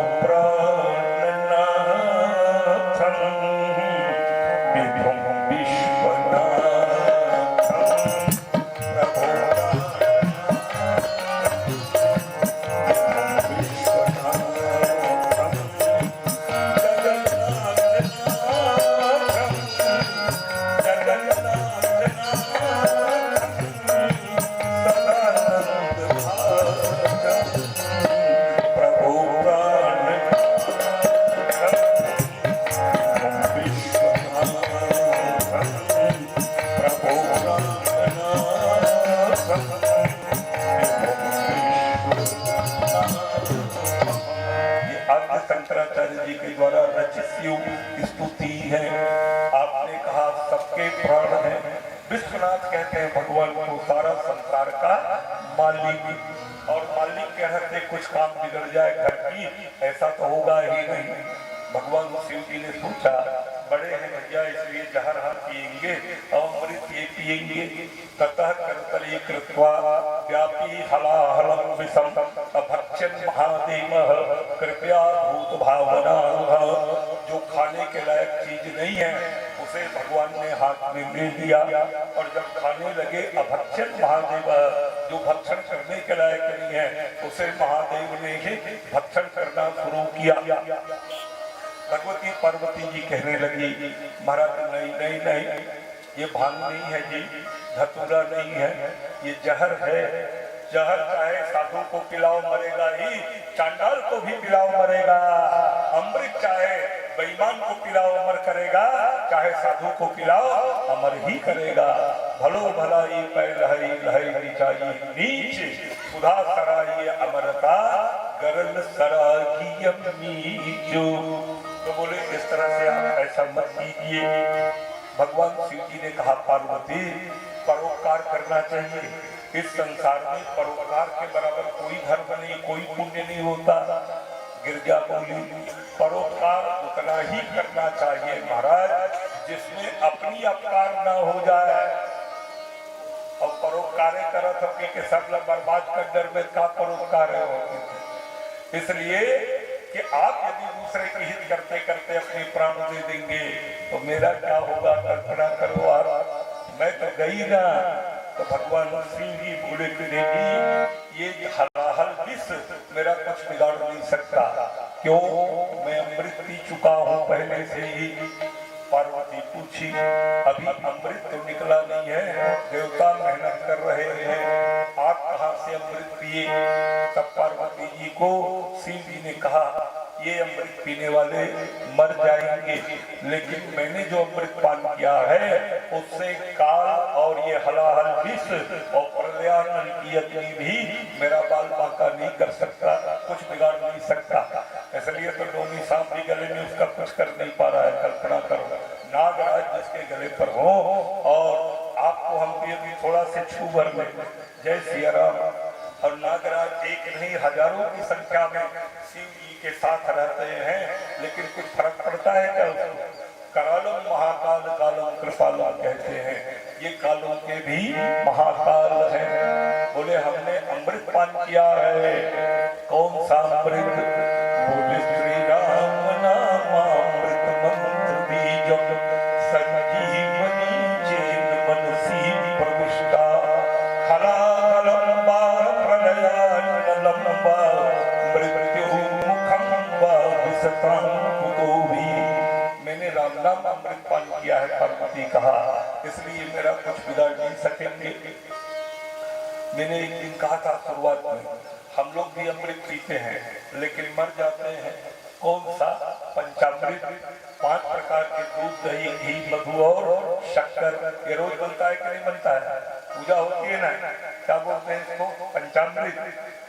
शंकराचार्य जी के द्वारा रचित स्तुति है। आपने कहा सबके प्राण है। विश्वनाथ कहते हैं भगवान को सारा संसार का मालिक, और मालिक के रहते कुछ काम बिगड़ जाए घर की, ऐसा तो होगा ही नहीं। भगवान शिव जी ने सोचा बड़े हैं भैया, इसलिए जहर हम पिएंगे और अमृत ये पिएंगे। ततः करतली कृत्वा व्यापी हलाहलम विषम अभक्षन महादेव कृपया भूत भावना। जो खाने के लायक चीज नहीं है उसे भगवान ने हाथ में ले लिया, और जब खाने लगे अभक्षन महादेव, जो भक्षण करने के लायक नहीं है उसे महादेव ने ही भक्षण करना शुरू किया। भगवती पार्वती जी कहने लगी महाराज नहीं नहीं नहीं, ये भांग नहीं है जी, धतूरा नहीं है, ये जहर है। जहर चाहे साधु को पिलाओ मरेगा ही, चांडाल को भी पिलाओ मरेगा। अमृत चाहे बेईमान को पिलाओ अमर करेगा, चाहे साधु को पिलाओ अमर ही करेगा। भलो भला ये पैर लहरी लहरी चाहिए नीच, सुधा सराय अमरता गरल सराय नीचो। तो बोले इस तरह से आप ऐसा मत कीजिए। भगवान शिव जी ने कहा पार्वती परोपकार करना चाहिए। इस संसार में परोपकार के बराबर कोई धर्म नहीं, कोई पुण्य नहीं होता। गिरजा बोली परोपकार उतना ही करना चाहिए महाराज जिसमें अपनी अपकार न हो जाए। और परोपकार करत अपने के सब लोग बर्बाद कर डर में का परोपकार है। इसलिए कि आप यदि दूसरे की हित करते करते अपने प्राण दे देंगे तो मेरा क्या होगा, कल्पना करो आप। मैं तो गई ना। तो भगवान शिव जी बोले कि देवी ये हलाहल विष मेरा कुछ बिगाड़ नहीं सकता। क्यों? मैं अमृत पी चुका हूँ पहले से ही। पार्वती पूछी अभी अमृत तो निकला नहीं है, देवता मेहनत कर रहे हैं, आप कहाँ से अमृत पिए? तब पार्वती जी को शिव जी ने कहा ये अमृत पीने वाले मर जाएंगे, लेकिन मैंने जो अमृत पान किया है उससे काल और ये हलाहल विष और प्रलयानंद की अग्नि भी मेरा बाल बांका नहीं कर सकता, कुछ बिगाड़ नहीं सकता। इसलिए तो डोमी सांप भी गले में उसका कुछ कर नहीं पा रहा है। कल्पना करो नागराज जिसके गले पर हो और आपको हम यदि थोड़ा से छू भर में जय सिया राम, और नागराज एक नहीं हजारों की संख्या में शिव जी के साथ रहते हैं, लेकिन कुछ फर्क पड़ता है क्या उसको? करालम महाकाल कालम कृपालम कहते हैं, ये कालों के भी महाकाल हैं। बोले हमने अमृत पान किया है। कौन सा अमृत? बोले श्री राम नाम अमृत मंत्र बीजम संजीवनी चेन मनसी प्रविष्टा हलाहलंबा प्रलयानलंबा मृत्यु मुखम वा विसतां कुतोभी। मैंने राम नाम अमृत पान किया है, पार्वती कहा, इसलिए मेरा कुछ बिगाड़ नहीं सकेंगे। मैंने एक दिन कहा था शुरुआत में, हम लोग भी अमृत पीते हैं लेकिन मर जाते हैं। कौन सा? पंचामृत, 5 प्रकार के दूध दही घी मधु और शक्कर। ये रोज बनता है कि नहीं बनता है? पूजा होती है ना, क्या बोलते हैं इसको? पंचामृत।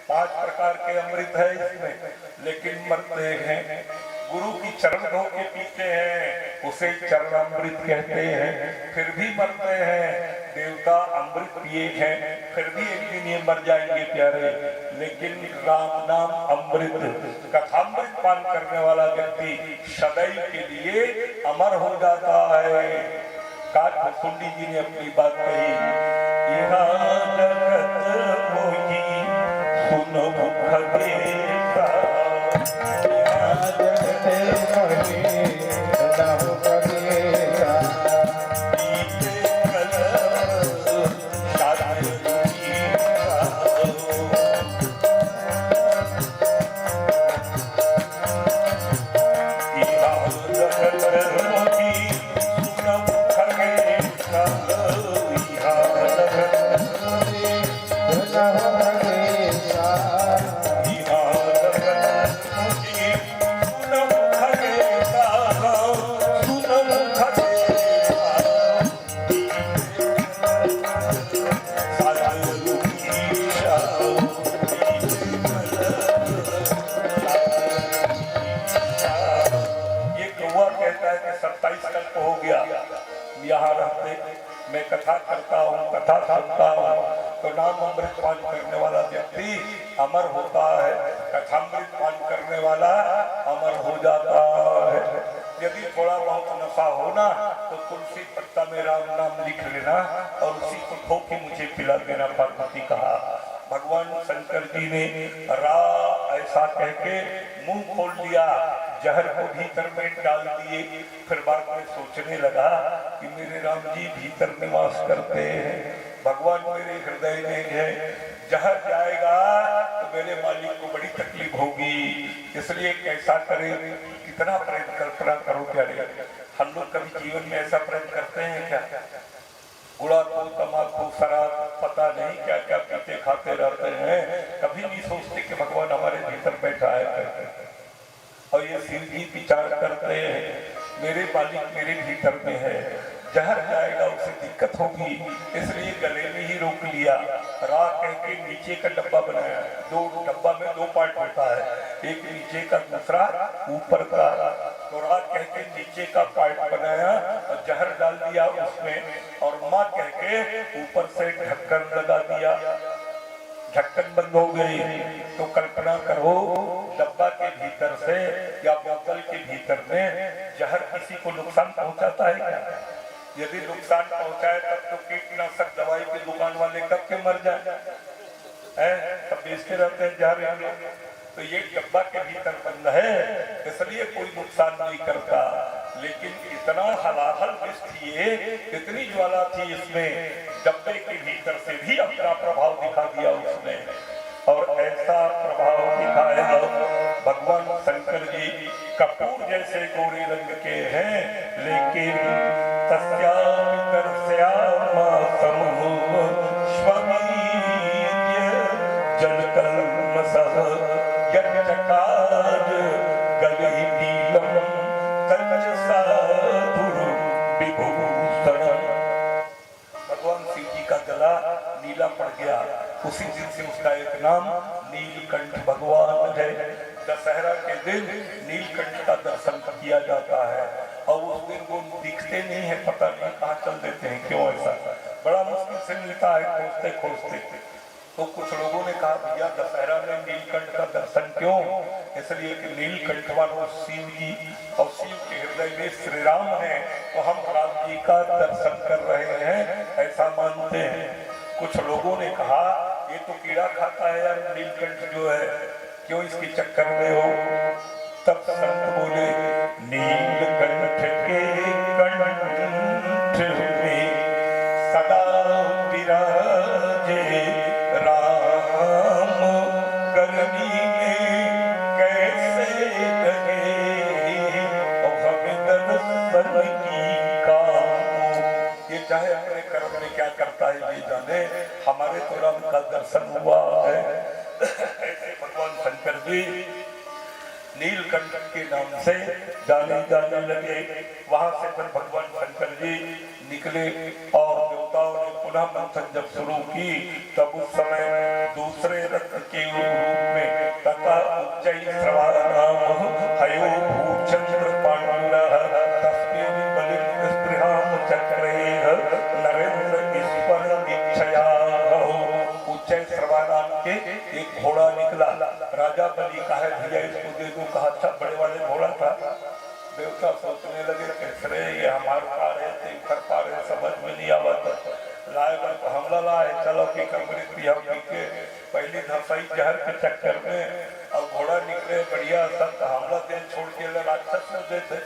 5 प्रकार के अमृत है इसमें, लेकिन मरते हैं। गुरु की चरण धो के पीते हैं, उसे चरणामृत कहते हैं, फिर भी मरते हैं। देवता अमृत पिए हैं, फिर भी एक दिन ये मर जाएंगे प्यारे। लेकिन राम नाम अमृत, कथामृत पान करने वाला व्यक्ति सदैव के लिए अमर हो जाता है। काठभुसुंडी जी ने अपनी बात कही, यह जगत मोही सुन मुख देता, यहाँ रहते मैं कथा करता हूँ, कथा सुनता हूँ, तो नाम अमृत पान करने वाला व्यक्ति अमर होता है, कथामृत पान करने वाला अमर हो जाता है। यदि थोड़ा बहुत नशा होना तो तुलसी पत्ता में राम नाम लिख लेना और उसी को धो के मुझे पिला देना, पार्वती कहा। भगवान शंकर जी ने रा ऐसा कह के मुंह खोल दिया, जहर को भीतर में डाल दिए। फिर बाद में सोचने लगा कि मेरे राम जी भीतर निवास करते हैं, भगवान मेरे हृदय में है, जहर जाएगा तो मेरे मालिक को बड़ी तकलीफ होगी, इसलिए कैसा करें, कितना प्रेम कल्पना करो प्यारे। हम लोग कभी जीवन में ऐसा प्रेम करते हैं क्या? गुड़ाखू, तम्बाकू, शराब, पता नहीं क्या क्या पीते खाते रहते हैं, कभी नहीं सोचते कि भगवान हमारे भीतर बैठा है। और ये शिव जी विचार करते हैं मेरे मालिक मेरे भीतर में है, जहर जाएगा उसे दिक्कत होगी, इसलिए गले में ही रोक लिया। रा कह के नीचे का डब्बा बनाया, दो डब्बा में दो पार्ट होता है, एक नीचे का दूसरा ऊपर का। तो रा कह के नीचे का पार्ट बनाया और जहर डाल दिया उसमें, और माँ कह के ऊपर से ढक्कन लगा दिया, ढक्कन बंद हो गई। तो कल्पना करो डब्बा के भीतर से या बोतल के भीतर में जहर किसी को नुकसान पहुंचाता है क्या? यदि नुकसान पहुंचाए तब तो कीटनाशक दवाई की दुकान वाले कब के मर जाए, सब बेचते रहते हैं जहर। तो ये डब्बा के भीतर बंद है इसलिए कोई नुकसान नहीं करता, लेकिन इतना हलाहल विष थी, इतनी ज्वाला थी इसमें, डब्बे के भीतर से भी अपना प्रभाव दिखा दिया उसने। और ऐसा प्रभाव दिखाया भगवान शंकर जी कपूर जैसे गोरे रंग के हैं, लेकिन भगवान शिव जी का गला नीला पड़ गया, उसी दिन से उसका एक नाम नीलकंठ भगवान है। दशहरा के दिन नीलकंठ का दर्शन किया जाता है और उस दिन वो दिखते नहीं है, पता नहीं कहाँ चल देते हैं, क्यों ऐसा, बड़ा मुश्किल से मिलता है खोजते खोजते। तो कुछ लोगों ने कहा भैया दशहरा में नीलकंठ का दर्शन क्यों? इसलिए कि नीलकंठ वालों शिव जी और शिव के हृदय में श्री राम है, तो हम राम जी का दर्शन कर रहे हैं, ऐसा मानते हैं। कुछ लोगों ने कहा ये तो कीड़ा खाता है यार, नीलकंठ जो है, क्यों इसके चक्कर में हो? तब संत बोले नीलकंठ के कंठ में सदा विराजे राम, करनी में कैसे लगे और हमें दर्शन की काम। ये चाहे अपने कर्म में क्या करता है ये जाने, हमारे तो राम का दर्शन हुआ है। ऐसे भगवान शंकर जी नीलकंठ के नाम से जाने जाने लगे। वहां से फिर भगवान शंकर जी निकले और देवताओं ने पुनः मंथन जब शुरू की, तब उस समय दूसरे रथ के रूप में तथा उच्चैः श्रवणानाम हयो भूचंद्र पांडुरः तस्मिन् बलिं स्पृहाम चक्रेह नरेंद्र ईश्वर दीक्षया। उच्चैः श्रवणानाम के एक घोड़ा निकला, राजा बलि का है, भैया इसको दे दो, कहा अच्छा बड़े वाले घोड़ा था। देवता सोचने लगे कैसे ये हमारे पा रहे थे, कर पा रहे, समझ में नहीं आवा था, लाए तो हमला लाए, चलो कि कमरे भी हम के पहली धसाई जहर के चक्कर में, अब घोड़ा निकले बढ़िया संत हमला दे छोड़ के राक्षस में देते,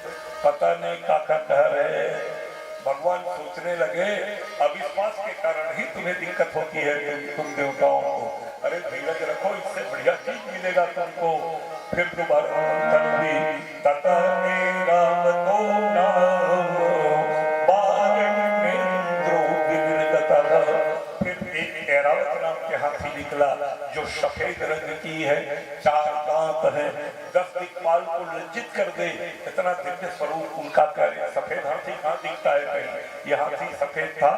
पता नहीं काका कह रहे। भगवान सोचने लगे अविश्वास के कारण ही तुम्हें दिक्कत होती है तुम देवताओं को, अरे धीरज रखो, इससे बढ़िया चीज मिलेगा तुमको। फिर दोबारा मंथन हुई, तथा राम को नाम फिर एक ऐरावत नाम के हाथी निकला जो सफेद रंग की है, 4 दांत है, 10 दिक्पाल को लज्जित कर दे, इतना दिव्य स्वरूप उनका कार्य। सफेद हाथी कहाँ दिखता है कहीं, यह हाथी सफेद था।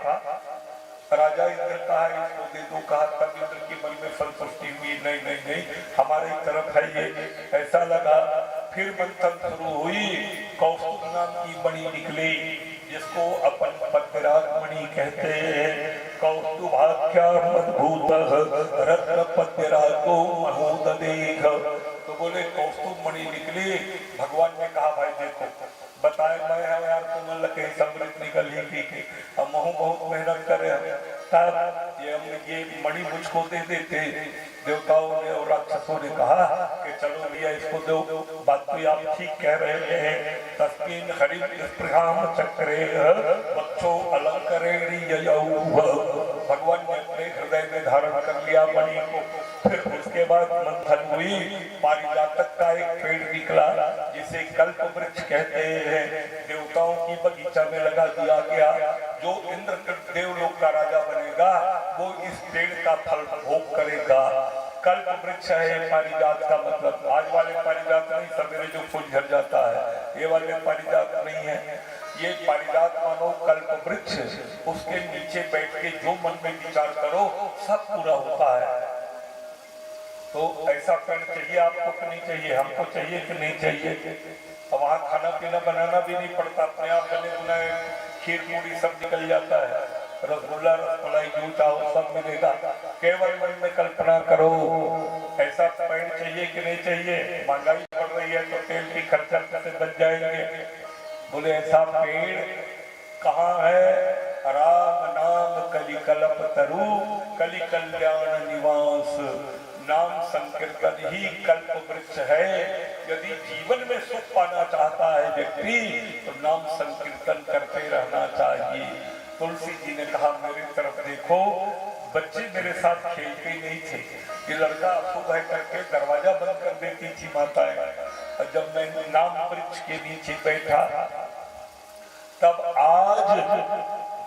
राजा इंद्र कहा इसको दे दो, कहा तब इंद्र की मन में संतुष्टि हुई, नहीं नहीं नहीं हमारी तरफ है ये, ऐसा लगा। फिर मंथन शुरू हुई, कौस्तुभ नाम की मणि निकली, जिसको अपन पद्यरागमणि कहते हैं। कौस्तुभाख्या मद्भूत रत्न पद्यरागो महोददेह। तो बोले कौस्तुभ मणि निकली। भगवान ने कहा भाई देखो बताए मैं यार तुम लगे समृद्ध निकल ही की अब महू बहुत मेहनत करे तब ये मणि मुझको दे देते। देवताओं ने और राक्षसों ने कहा कि चलो भैया इसको दो। बात तो आप ठीक कह रहे हैं। तस्मिन् हरिं स्पृहां चक्रे वक्षो अलंकरेणि ययौ। भगवान ने अपने हृदय में धारण कर लिया मणि को। फिर उसके बाद मंथन हुई। पारिजातक का एक पेड़ निकला जिसे कल्प वृक्ष कहते हैं। देवताओं की बगीचा में लगा दिया गया। जो इंद्र देवलोक का राजा बनेगा वो इस पेड़ का फल भोग करेगा। कल्प वृक्ष है पारिजात का मतलब आज वाले पारिजात नहीं, सवेरे जो फूल झड़ जाता है ये वाले पारिजात नहीं है। ये पारिजात मानो कल्प वृक्ष। उसके नीचे बैठ के जो मन में विचार करो सब पूरा होता है। तो ऐसा पेड़ चाहिए आपको कि नहीं चाहिए? हमको चाहिए कि नहीं चाहिए? अब वहाँ खाना पीना बनाना भी नहीं पड़ता, अपने आप बने बनाए खीर पूरी सब निकल जाता है। रसगुल्ला रसमलाई जो चाहो सब मिलेगा। केवल मन में कल्पना करो। ऐसा पेड़ चाहिए कि नहीं चाहिए? महंगाई बढ़ रही है तो तेल की खर्चा कैसे बच जाएंगे? बोले ऐसा पेड़ कहाँ है? राम नाम कलि कल्प तरु कलि कल्याण निवास। नाम संकीर्तन ही कल्प वृक्ष है। यदि जीवन में सुख पाना चाहता है व्यक्ति तो नाम संकीर्तन करते रहना चाहिए। तुलसी जी ने कहा मेरी तरफ देखो, बच्चे मेरे साथ खेलते नहीं थे। ये लड़का सुबह करके दरवाजा बंद कर देती थी माताएं। और जब मैं नाम वृक्ष के नीचे बैठा तब आज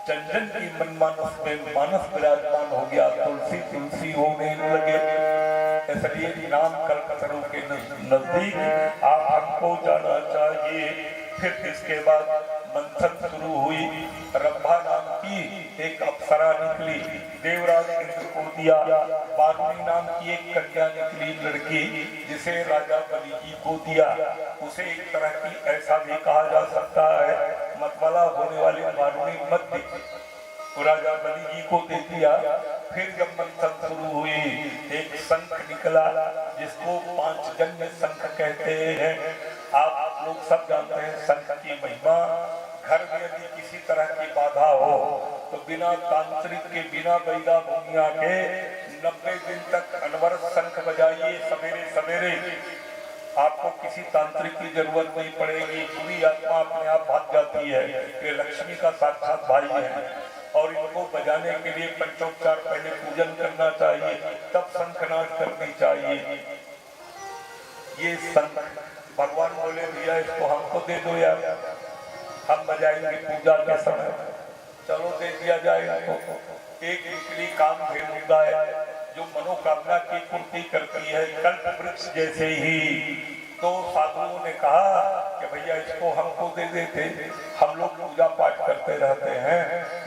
जन जन की मनमानस में मानस विराजमान हो गया। तुलसी तुलसी होने लगे। इसलिए नाम कल्पतरू के नजदीक आप हमको जाना चाहिए। फिर इसके बाद मंथन शुरू हुई। रंभा नाम की एक अप्सरा निकली। देवराज इंद्र को दिया। बारुणी नाम की एक कन्या निकली लड़की जिसे राजा बलि जी को दिया। उसे एक तरह की ऐसा भी कहा जा सकता है मतवाला होने वाली बारुणी मत दी। राजा बलि जी को दे दिया। फिर जब मंथन शुरू हुई एक शंख निकला जिसको 5 जन्य शंख कहते हैं। आप लोग सब जानते हैं शंख की महिमा। घर में यदि किसी तरह की बाधा हो तो बिना तांत्रिक के बिना बैगा मुनिया के 90 दिन तक अनवरत शंख बजाइए। सवेरे सवेरे आपको किसी तांत्रिक की जरूरत नहीं पड़ेगी। पूरी आत्मा अपने आप भाग जाती है। ये लक्ष्मी का साक्षात भाई है और इनको बजाने के लिए पंचोपचार पहले पूजन करना चाहिए, तब शंखनाद करनी चाहिए। ये शंख भगवान बोले भैया इसको हमको दे दो यार, हम बजाएंगे पूजा के समय। चलो दे दिया जाए। तो एक निकली काम भेमुदा है जो मनोकामना की पूर्ति करती है कल्प वृक्ष जैसे ही। तो साधुओं ने कहा कि भैया इसको हमको दे देते, हम लोग पूजा पाठ करते रहते हैं,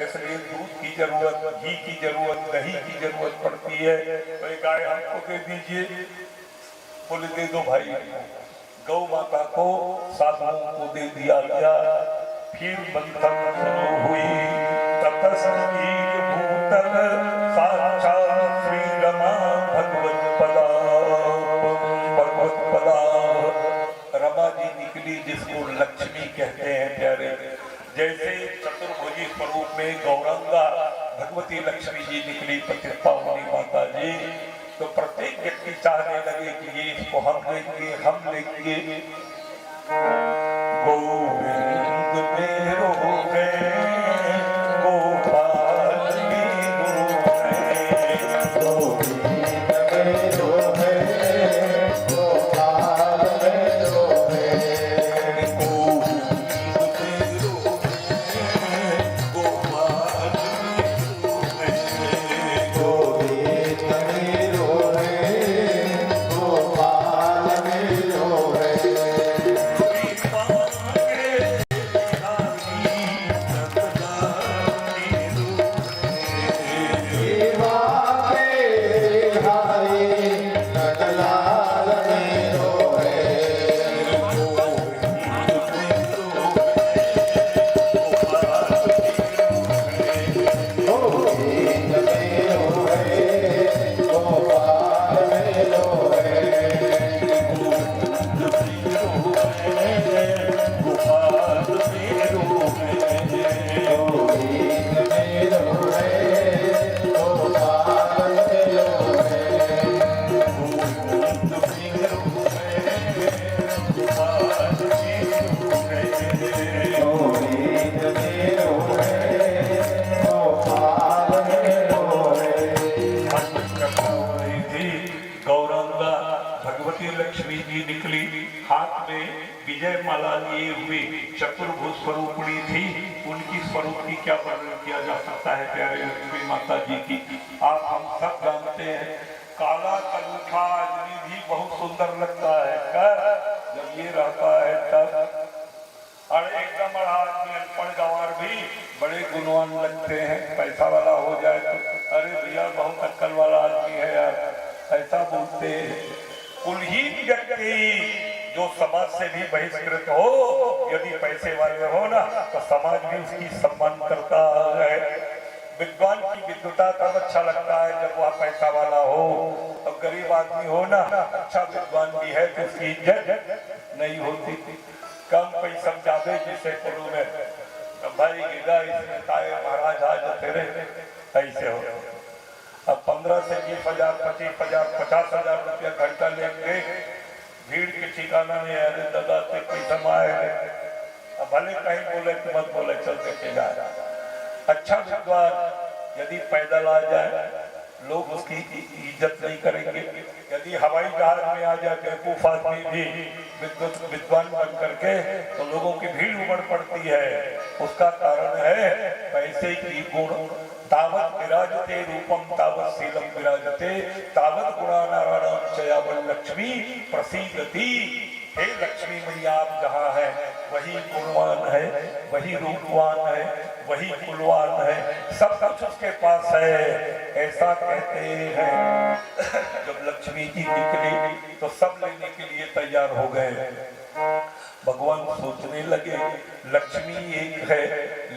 इसलिए दूध की जरूरत, घी की जरूरत, दही की जरूरत पड़ती है, तो एक गाय हमको दे दीजिए। बोले दे दो भाई। गौ माता को साधुओं को दे दिया गया। फिर मंथन शुरू हुई। ततस्तीर भूतल साक्षात् श्री रमा भगवत पदा। रमा जी निकली जिसको लक्ष्मी कहते हैं प्यारे। जैसे चतुर्भुजी स्वरूप में गौरंगा भगवती लक्ष्मी जी निकली पतितपावनी माता जी। तो प्रत्येक व्यक्ति चाहने लगे कि ये इसको हम लेंगे, हम लेंगे। गोविंद मेरो है, गोपाल मेरो है, गोविंद मेरो है, गोपाल मेरो है, गोविंद मेरो है, गोपाल मेरो है, गोविंद मेरो है, गोपाल मेरो है। गौरंगा भगवती लक्ष्मी जी निकली, हाथ में विजय माला लिए हुए चतुर्भुज स्वरूपणी थी। उनकी स्वरूप की क्या वर्णन किया जा सकता है प्यारे लक्ष्मी माता जी की। आप हम सब जानते हैं काला कलूठा आदमी भी बहुत सुंदर लगता है कर जब ये रहता है तब, और एकदम आदमी अनपढ़ गंवार भी बड़े गुणवान लगते हैं। पैसा वाला हो जाए तो अरे भैया बहुत अक्कल वाला आदमी है यार, ऐसा बोलते हैं। कुलहीन व्यक्ति जो समाज से भी बहिष्कृत हो, यदि पैसे वाले हो ना तो समाज भी उसकी सम्मान करता है। विद्वान की विद्वता तब अच्छा लगता है जब वह पैसा वाला हो, और गरीब आदमी हो ना अच्छा विद्वान भी है तो उसकी इज्जत नहीं होती। कम पैसा जावे जिसे करो में भाई गिरा इसमें ताए महाराज आज तेरे ऐसे हो। अब 15 से 20,000 25,000 50,000 रुपया घंटा लेंगे, भीड़ के ठिकाना नहीं। अरे दादा से पैसा आए, अब भले कहीं बोले कि मत बोले, चल देखे जा रहा। अच्छा विद्वान यदि पैदल आ जाए लोग उसकी इज्जत नहीं करेंगे। यदि हवाई जहाज में आ जाए बेवकूफ आदमी भी विद्वान बन करके तो लोगों की भीड़ उमड़ पड़ती है। उसका कारण है पैसे की गुण। तावत विराजते रूपम तावत शीलम विराजते तावत गुणानारायण चयावल लक्ष्मी प्रसीदति। हे लक्ष्मी मैया आप जहाँ है वही गुणवान है, वही रूपवान है, वही कुलवान है, सब कुछ उसके पास है, ऐसा कहते हैं। जब लक्ष्मी जी निकली तो सब लेने के लिए तैयार हो गए। भगवान सोचने लगे लक्ष्मी एक है,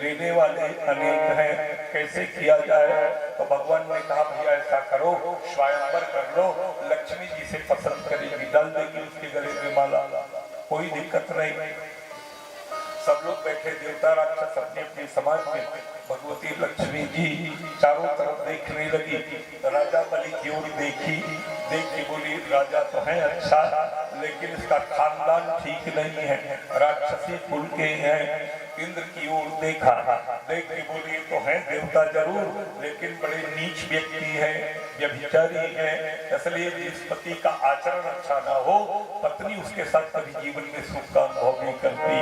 लेने वाले अनेक हैं, कैसे किया जाए। तो भगवान ने कहा भैया ऐसा करो स्वयंवर कर लो, लक्ष्मी जी से पसंद करेगी, डाल देगी उसके गले में माला, कोई दिक्कत नहीं। सब लोग बैठे देवता राक्षस अपने अपने समाज में। भगवती लक्ष्मी जी चारों तरफ देखने लगी। राजा बलि की ओर देखी, देख के बोली राजा तो है अच्छा लेकिन इसका खानदान ठीक नहीं है, राक्षसी कुल के हैं। इंद्र की ओर देखा, देख के बोली तो है देवता जरूर लेकिन बड़े नीच व्यक्ति है, व्यभिचारी है, इसलिए जिस पति का आचरण अच्छा ना हो पत्नी उसके साथ कभी जीवन में सुख का अनुभव नहीं करती।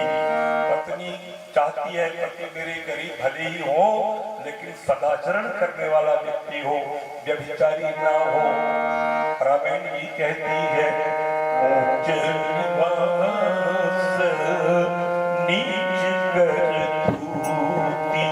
पत्नी चाहती है पति मेरे गरीब भले ही हो लेकिन सदाचरण करने वाला व्यक्ति हो, व्यभिचारी ना हो। रामायण भी कहती है नीच कर धूती,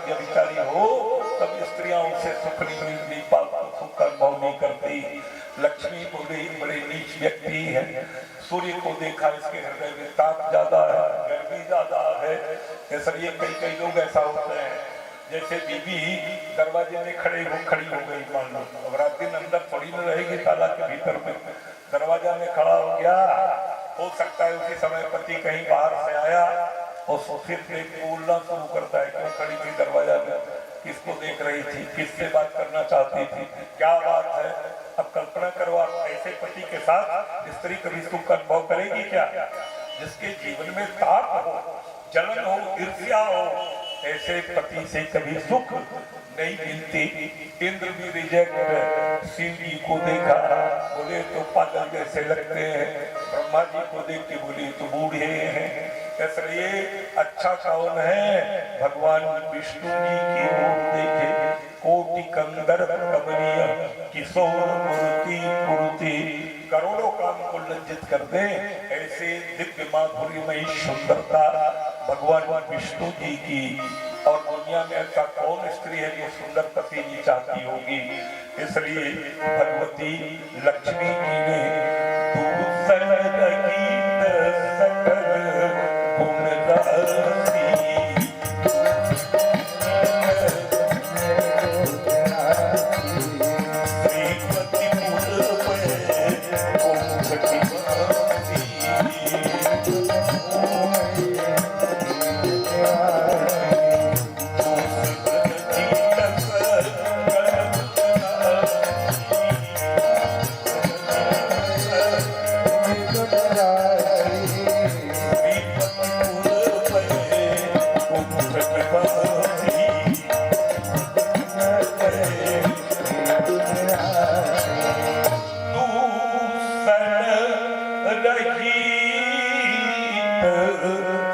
व्यभिचारी हो तब स्त्रियां उनसे सुख नहीं पाती, सुख का अनुभव नहीं करती। लक्ष्मी बोली बड़े नीच व्यक्ति है, सूर्य को देखा इसके हृदय में ताप ज्यादा है, गर्मी ज्यादा है, इसलिए कई लोग ऐसा होते हैं जैसे बीबी दरवाजे में खड़ी हो गई, मान लो अब रात दिन अंदर थोड़ी न रहेगी, ताला के भीतर में दरवाजा में खड़ा हो गया, हो सकता है उसी समय पति कहीं बाहर से आया और फिर बोलना शुरू करता है क्यों खड़ी थी दरवाजा में, किसको देख रही थी, किससे बात करना चाहती थी, क्या बात है। अब कल्पना करो आप ऐसे पति के साथ स्त्री कभी सुख का अनुभव करेगी क्या? जिसके जीवन में ताप हो, जलन हो, ईर्ष्या हो, ऐसे पति से कभी सुख नहीं मिलती। इंद्र भी रिजेक्ट शिव जी को देखा, बोले तो पागल जैसे लगते हैं। ब्रह्मा जी को देख के बोले तो बूढ़े हैं। इसलिए अच्छा कौन है? भगवान विष्णु जी की ओर देखे, कोटि कंदर कमनीय किशोर मूर्ति पूर्ति, करोड़ों काम को लज्जित कर दे ऐसे दिव्य माधुर्यमयी सुंदरता भगवान विष्णु जी की। और दुनिया में ऐसा कौन स्त्री है जो सुंदर पति जी चाहती होगी? इसलिए भगवती लक्ष्मी जी ने दूसर गीत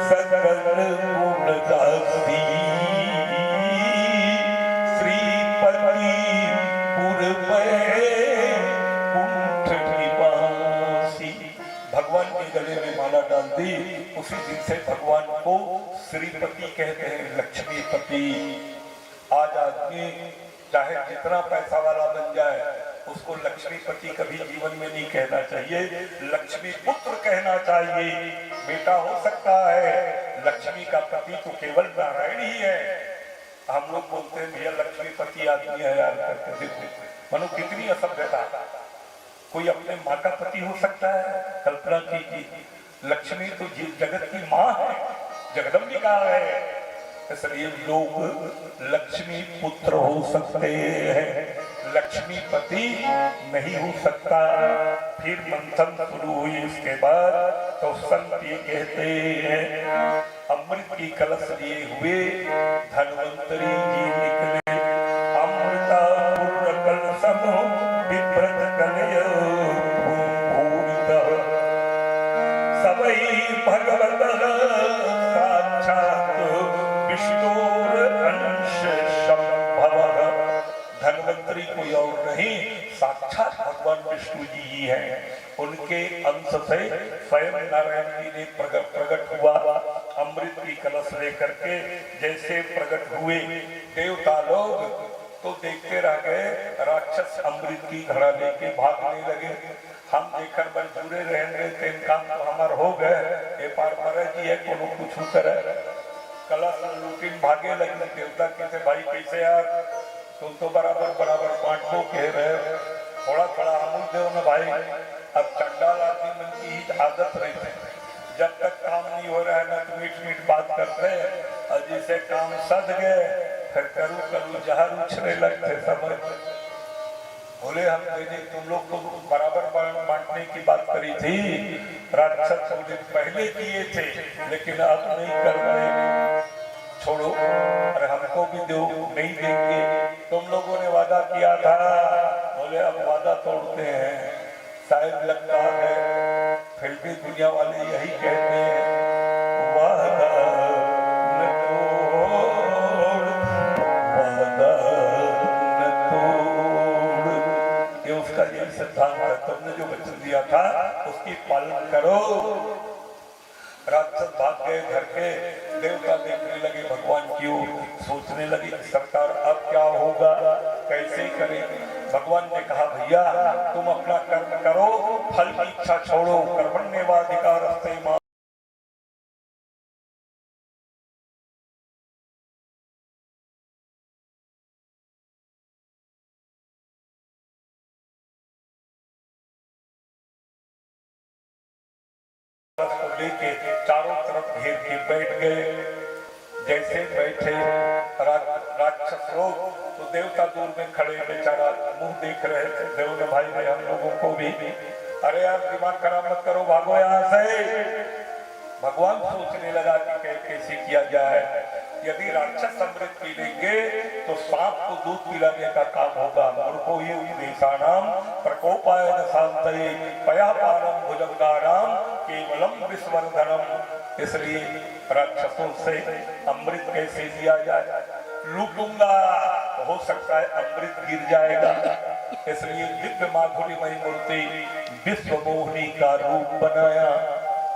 सकल गुण राशि, श्रीपति पुर पे कुंभ की वासी, उसी दिन से भगवान को श्रीपति कहते हैं, लक्ष्मीपति। आज आदमी चाहे जितना पैसा वाला बन जाए, उसको लक्ष्मीपति कभी जीवन में नहीं कहना चाहिए, लक्ष्मी पुत्र कहना चाहिए। बेटा हो सकता है, लक्ष्मी का पति तो केवल नारायण ही है। हम लोग बोलते हैं भैया लक्ष्मीपति आदमी है यार करके, देखो मनो कितनी असभ्यता। कोई अपने माँ का पति हो सकता है? कल्पना कीजिए, लक्ष्मी तो जगत की माँ है, जगदम्बिका है। इसलिए लोग लक्ष्मी पुत्र हो सकते हैं, लक्ष्मीपति नहीं हो सकता। फिर मंथन शुरू हुई। इसके बाद तो संत ये कहते हैं, अमृत की कलश लिए हुए धन्वंतरी जी निकले, अमृता पूर्ण कलशम विप्रत कलय सबई भगवत साक्षात विष्णुर अंश संभव। धन्वंतरी कोई और नहीं, साक्षात भगवान विष्णु जी ही हैं। उनके अंश से स्वयं नारायण जी ने प्रकट हुआ। अमृत की कलश लेकर के जैसे प्रकट हुए, देवता लोग तो देखते रह गए। राक्षस अमृत की घड़ा लेके भागने लगे। हम देखकर बन जुड़े रहेंगे, तेन काम तो हमार हो गए। ये पार पर जी है, कोनो कुछ करे। कलश लूटिन भागे लगे। देवता कहते भाई कैसे यार, तुम तो बराबर बराबर बांटो कह रहे, थोड़ा थोड़ा हम दो न भाई। अब चंडाल आदमी मन की आदत रहती है, जब तक काम नहीं हो रहा है ना तो मीठ मीठ बात करते, और जिसे काम सद गए फिर करूँ करूँ जहर उछले लगते समय। बोले हम देने, तुम लोग तो बराबर बांटने की बात करी थी। राक्षस बोले पहले किए थे लेकिन अब नहीं कर पाएंगे, छोड़ो, अरे हमको भी दो, नहीं देंगे। तुम लोगों ने वादा किया था। बोले अब वादा तोड़ते हैं, शायद लगता है फिर भी दुनिया वाले यही कहते हैं, वादा न तोड़, वादा न तोड़। ये उसका यही सिद्धांत है, तुमने जो वचन दिया था उसकी पालन करो। राक्षस भाग गए घर के। देवता देखने लगे भगवान की ओर, सोचने लगे सरकार अब क्या होगा, कैसे करेंगे। भगवान ने कहा भैया तुम अपना कर्म करो, फल की इच्छा छोड़ो, कर्मण्येवाधिकारस्ते मां को लेके चारों तरफ घेर के बैठ गए। जैसे बैठे राक्षस लोग, तो देवता दूर में खड़े बेचारा मुंह देख रहे थे। देव ने भाई ने हम लोगों को भी, अरे यार दिमाग खराब मत करो, भागो यहाँ से। भगवान सोचने लगा कि कैसे किया जाए। यदि राक्षस अमृत पी लेंगे तो सांप को दूध पिलाने का काम होगा। मूर्खो ये उपदेशानाम प्रकोपाय न शांतये पयापानम भुजंगानाम केवलम विस्वर्धनम। इसलिए राक्षसों से अमृत कैसे लिया जाए? लूटूंगा हो सकता है अमृत गिर जाएगा। इसलिए दिव्य माधुर्यमयी मूर्ति विश्व मोहिनी का रूप बनाया,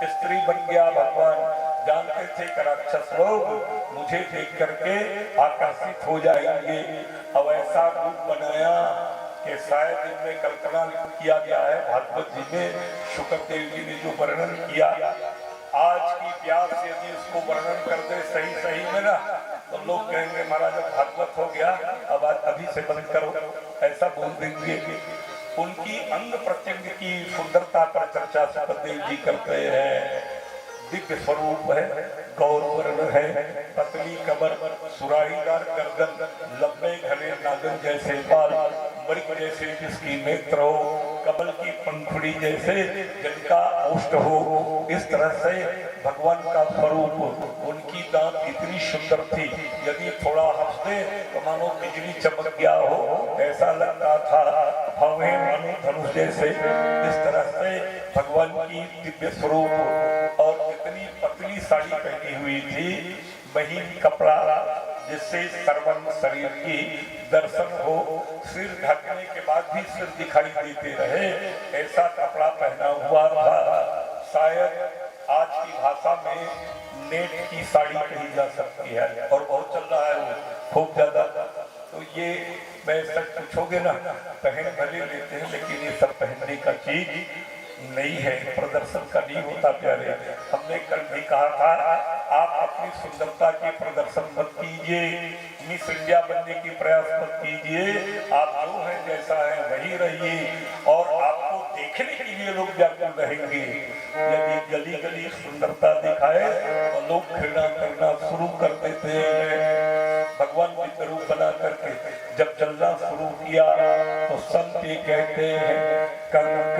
स्त्री बन गया भगवान। जानते थे कि राक्षस लोग मुझे देख करके आकर्षित हो जाएंगे। अब ऐसा रूप बनाया कि शायद इनमें कल्पना किया गया है भागवत जी में, शुक्रदेव जी ने जो वर्णन किया, आज की व्यास यदि उसको वर्णन कर दे सही सही में ना, तो लोग कहेंगे महाराज अब भागवत हो गया, अब अभी से बंद करो, ऐसा बोल देंगे। उनकी अंग प्रत्यंग की सुंदरता पर चर्चा सुखदेव जी करते हैं। दिव्य स्वरूप है, गौर वर्ण है, पतली कमर, सुराहीदार गर्दन, लंबे घने नागन जैसे बाल, मृग जैसे जिसकी नेत्र हो, कमल की पंखुड़ी जैसे जिनका ओष्ठ हो, इस तरह से भगवान का स्वरूप। उनकी दांत इतनी सुंदर थी, यदि थोड़ा हंस दे तो मानो बिजली चमक गया हो, ऐसा लगता था। भवें मनु धनुष जैसे, इस तरह से भगवान की दिव्य स्वरूप। और इतनी पतली साड़ी पहनी हुई थी, महीन कपड़ा, जिससे सर्वंग शरीर की दर्शन हो, सिर ढकने के बाद भी सिर दिखाई देते रहे, ऐसा कपड़ा पहना हुआ था। शायद आज की भाषा में नेट की साड़ी कही जा सकती है, और बहुत चल रहा है वो खूब ज्यादा। तो ये मैं सच पूछोगे ना, पहन भले लेते हैं, लेकिन ये सब पहनने का चीज नहीं है, प्रदर्शन का नहीं होता प्यारे। हमने कल भी कहा था, आप अपनी सुंदरता के प्रदर्शन मत कीजिए, मिस इंडिया बनने की प्रयास मत कीजिए। आप जो हैं जैसा है वही रहिए, और आपको देखने के लिए लोग व्याकुल रहेंगे। यदि गली गली सुंदरता दिखाए तो लोग घृणा करना शुरू कर देते हैं। भगवान विश्व रूप बना करके जब चलना शुरू किया तो संत ये कहते हैं, कंकण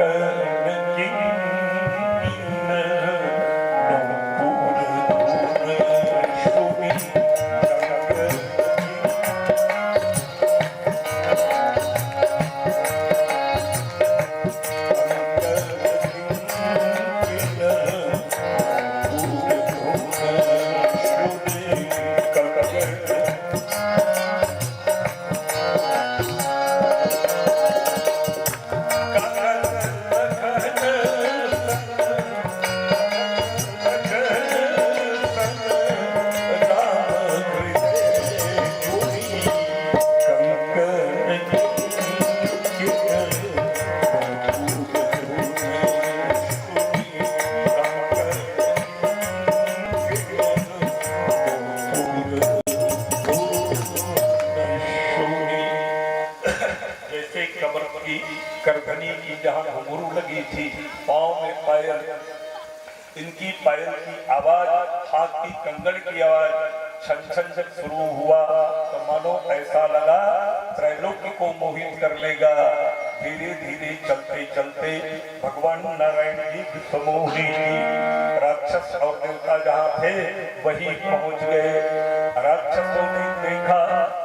करगनी की जहाँ घुंघरू लगी थी, पाँव में पायल, इनकी पायल की आवाज, हाथ की कंगन की आवाज छन छन जब शुरू हुआ तो मानो ऐसा लगा त्रैलोक्य को मोहित कर लेगा। धीरे धीरे चलते चलते भगवान नारायण जी विश्वमोहिनी जी राक्षस और देवता जहाँ थे वही पहुँच गए। राक्षसों ने देखा,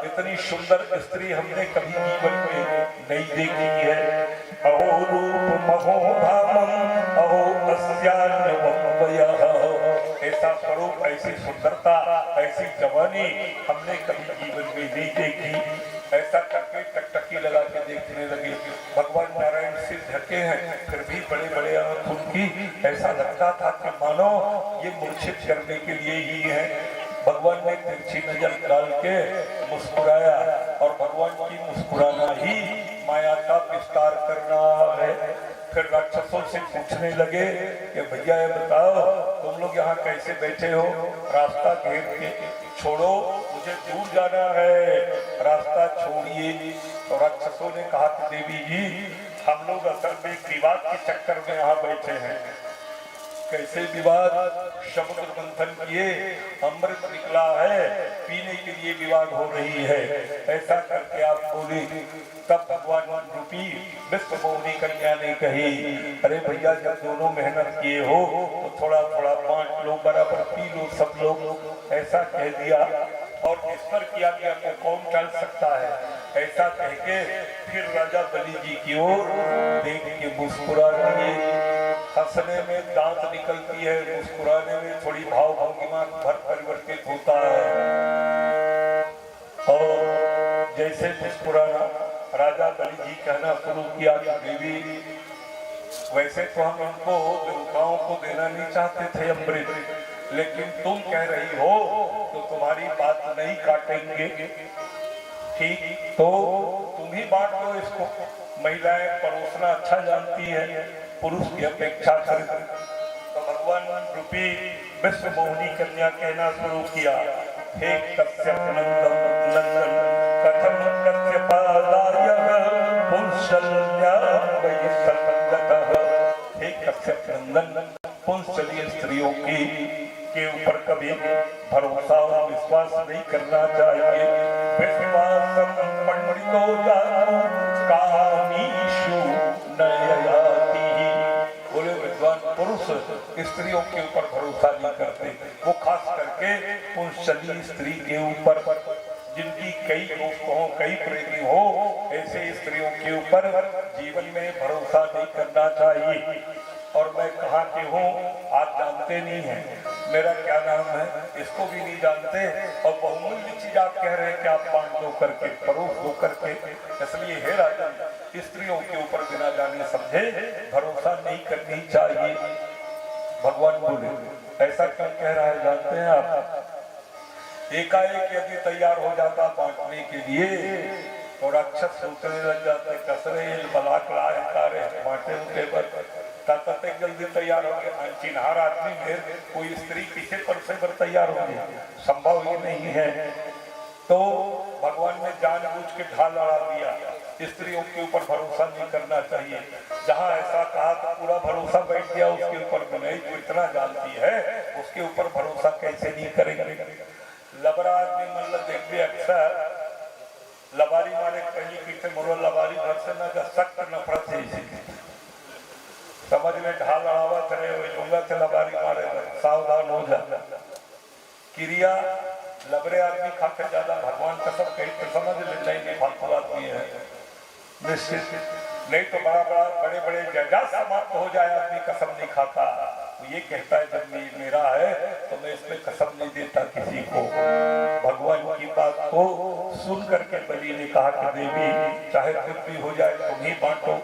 इतनी सुंदर स्त्री हमने कभी जीवन में नहीं देखी है। अहो रूप महोधामम अहो अस्यान्वयः, ऐसा स्वरूप, ऐसी सुंदरता, ऐसी जवानी हमने कभी जीवन में नहीं देखी। ऐसा करके टकटकी लगा के देखने लगे। भगवान नारायण सिर ढके हैं, फिर भी बड़े बड़े आंख उनकी, ऐसा लगता था कि मानो ये मूर्छित करने के लिए ही है। भगवान ने तिरछी नजर डाल के मुस्कुराया, और भगवान की मुस्कुराना ही माया का विस्तार करना है। फिर राक्षसों से पूछने लगे कि भैया ये बताओ तुम लोग यहाँ कैसे बैठे हो, रास्ता घेर के छोड़ो, मुझे दूर जाना है, रास्ता छोड़िए। तो राक्षसों ने कहा कि देवी जी हम लोग असल में विवाद के चक्कर में यहाँ बैठे हैं। कैसे विवाद, शब्द मंथन किए, अमृत निकला है, पीने के लिए विवाद हो रही है। ऐसा करके आप बोले, तब भगवान रूपी विश्व मोहिनी कन्या ने कही, अरे भैया जब दोनों मेहनत किए हो तो थोड़ा थोड़ा बांट लो, बराबर पी लो सब लोग। ऐसा कह दिया और ईश्वर की आज्ञा को कौन टाल सकता है। ऐसा कह के फिर राजा बलि जी की ओर देख के मुस्कुरा दिए। हंसने में दांत निकलती है, मुस्कुराने में थोड़ी भाव भंगिमा भर परिवर्तित होता है। और जैसे मुस्कुराना राजा बलि जी कहना शुरू किया कि देवी, वैसे तो हम इनको देवताओं को देना नहीं चाहते थे अमृत, लेकिन तुम कह रही हो तो तुम्हारी बात नहीं काटेंगे। ठीक, तो तुम ही बांट दो इसको। महिलाएं परोसना अच्छा जानती है पुरुष की अपेक्षा कर। तो भगवान रूपी विश्व मोहिनी कन्या कहना शुरू किया, हे कश्यप नंदन कथम कश्यपादाय पुंसल्या वै संगतः। हे कश्यप नंदन, पुंसलीय स्त्रियों के ऊपर कभी भरोसा और विश्वास नहीं करना चाहिए। विश्वासम पंडितो जातो कामीषु नययाति। बोले विद्वान पुरुष स्त्रियों के ऊपर भरोसा नहीं करते, वो खास करके पुंसली स्त्री के ऊपर, जिनकी कई दोस्त हो, कई प्रेमी हो, ऐसे स्त्रियों के ऊपर जीवन में भरोसा नहीं करना चाहिए। और मैं कहाँ के हूँ आप जानते नहीं हैं, मेरा क्या नाम है इसको भी नहीं जानते, और बहुमूल्य चीज आप कह रहे हैं कि आप बांट दो करके, परोस दो करके। इसलिए हे राजा, स्त्रियों के ऊपर बिना जाने समझे भरोसा नहीं करनी चाहिए। भगवान बोले, ऐसा क्यों कह रहा है जानते हैं आप? एकाएक यदि तैयार हो जाता बांटने के लिए तो राक्षस सोचने लग जाते, कसरे बलाक लाए तारे बांटे उनके पर तक जल्दी तैयार हो गया। चिन्हार आदमी में कोई स्त्री किसी पर से पर तैयार हो गया, संभव ही नहीं है। तो भगवान ने जानबूझ के ढाल लड़ा दिया, स्त्रियों के ऊपर भरोसा नहीं करना चाहिए। जहाँ ऐसा कहा तो पूरा भरोसा बैठ गया उसके ऊपर, नहीं जो इतना जानती है उसके ऊपर भरोसा कैसे नहीं करेंगे। लबरा आदमी मतलब देखते अक्सर लबारी मारे कहीं पीछे मोरो लबारी घर से न सख्त नफरत है, समझ में ढाल लड़ावा चले हुए लूंगा से लबारी मारे, सावधान हो जा। क्रिया लबरे आदमी खाते ज्यादा, भगवान कसम कहीं तो समझ ले नहीं फालतू आदमी है निश्चित, नहीं तो बड़े बड़े जगह समाप्त हो जाए आदमी कसम नहीं खाता। तो ये कहता है जब मेरा है तो मैं इसमें कसम नहीं देता किसी को। भगवान की बात को सुन करके बलि ने कहा कि देवी चाहे कुछ भी हो जाए तुम ही बांटो।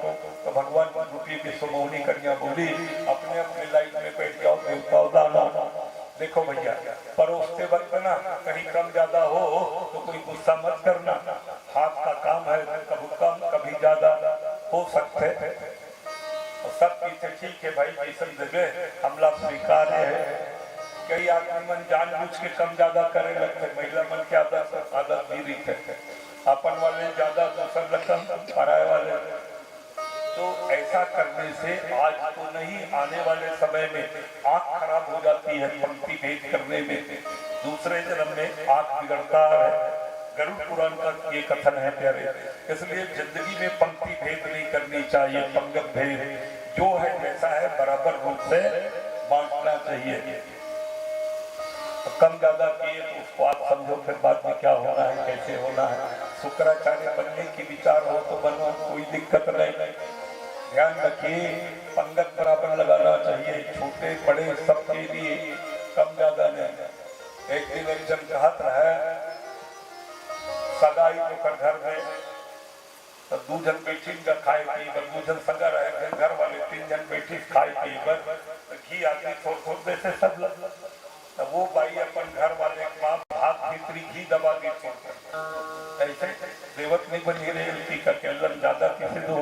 तो भगवान रूपी विश्व मोहिनी कन्या बोली, अपने अपने लाइन में बैठ जाओ, देवताओं दानो। देखो भैया, परोसते वक्त ना कहीं कम ज्यादा हो तो कोई गुस्सा मत करना, हाथ का काम है, कभी कम कभी ज्यादा हो सकते हैं। और सब पीछे ठीक है भाई, जैसन देवे हमला स्वीकार है। कई आदमी मन जानबूझ के कम ज्यादा करे लगते, महिला मन की आदत भी रही है, अपन वाले ज्यादा दूसर लक्षण पराये वाले। तो ऐसा करने से आज तो नहीं, आने वाले समय में आंख खराब हो जाती है पंक्ति भेद करने में, दूसरे जन्म में आंख बिगड़ता है। गरुड़ पुराण का ये कथन है प्यारे। इसलिए जिंदगी में पंक्ति भेद नहीं करनी चाहिए, पंगत भेद जो है जैसा है बराबर रूप से बांटना चाहिए। कम ज्यादा किए तो उसको आप समझो फिर बाद में क्या होना है, कैसे होना है। शुक्राचार्य बनने की विचार हो तो बनो, कोई दिक्कत नहीं। ध्यान रखिए पंगत बराबर लगाना चाहिए, छोटे बड़े सबके लिए, कम ज्यादा नहीं। एक दिन एक जन कहत रहा सगाई तो कर घर में तो 2 जन बैठी खाए पी बर, 2 जन सगा रहे घर वाले 3 जन बैठी खाए पी बर, घी आदमी थोड़ थोड़ दे से सब लग। तो वो बाई अपन घर वाले बाप हाथ भीतरी घी दबा दी, ऐसे देवत नहीं बनी रही का केलन ज्यादा किसी दो।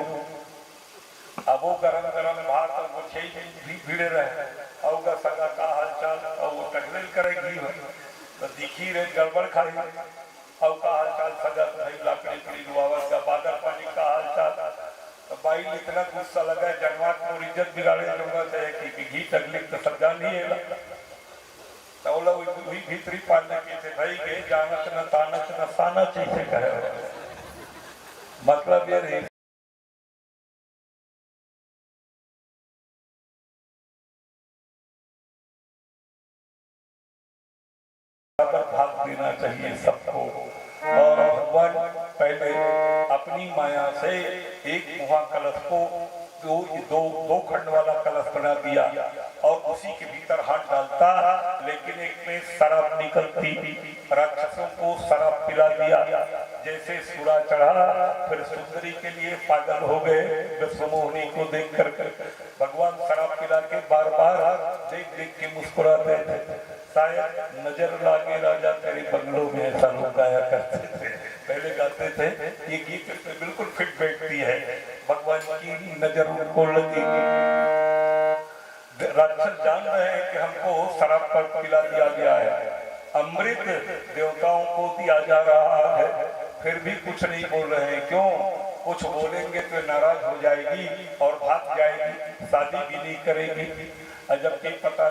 अब वो गरम गरम भात और वो भी भिड़े रहे, और सगा का हालचाल और वो टकलेल करेगी तो दिखी रहे गड़बड़ खाई, और का हालचाल सगा लाकड़ी पड़ी दुआवत का बादल पानी का हालचाल। तो बाई इतना गुस्सा लगा जनवात मोरी इज्जत बिगाड़े जाऊंगा चाहे कि घी तकलीफ तो सब जान ही है तो वही भीतरी पालने के थे भाई के जानत न तानत न सानत से कहे मतलब ये रही भाग देना चाहिए सबको। और भगवान पहले अपनी माया से एक मुहा कलश को दो खंड वाला कलश बना दिया और उसी के भीतर हाथ डालता, लेकिन एक में शराब निकलती, राक्षसों को शराब पिला दिया। जैसे सूरा चढ़ा फिर सुंदरी के लिए पागल हो गए विश्वमोहिनी को देख कर भगवान शराब पिला के बार बार देख देख के मुस्कुराते थे। शायद नजर लागे राजा तेरे बंगलों में, ऐसा लोग गाया करते थे, पहले गाते थे। ये गीत इसमें बिल्कुल फिट बैठती है, भगवान की नजर उनको लगी। राक्षस जान रहे हैं कि हमको शराब पर पिला दिया गया है, अमृत देवताओं को दिया जा रहा है, फिर भी कुछ नहीं बोल रहे हैं। क्यों? कुछ बोलेंगे तो नाराज हो जाएगी और भाग जाएगी, शादी भी नहीं करेगी। जबकि पता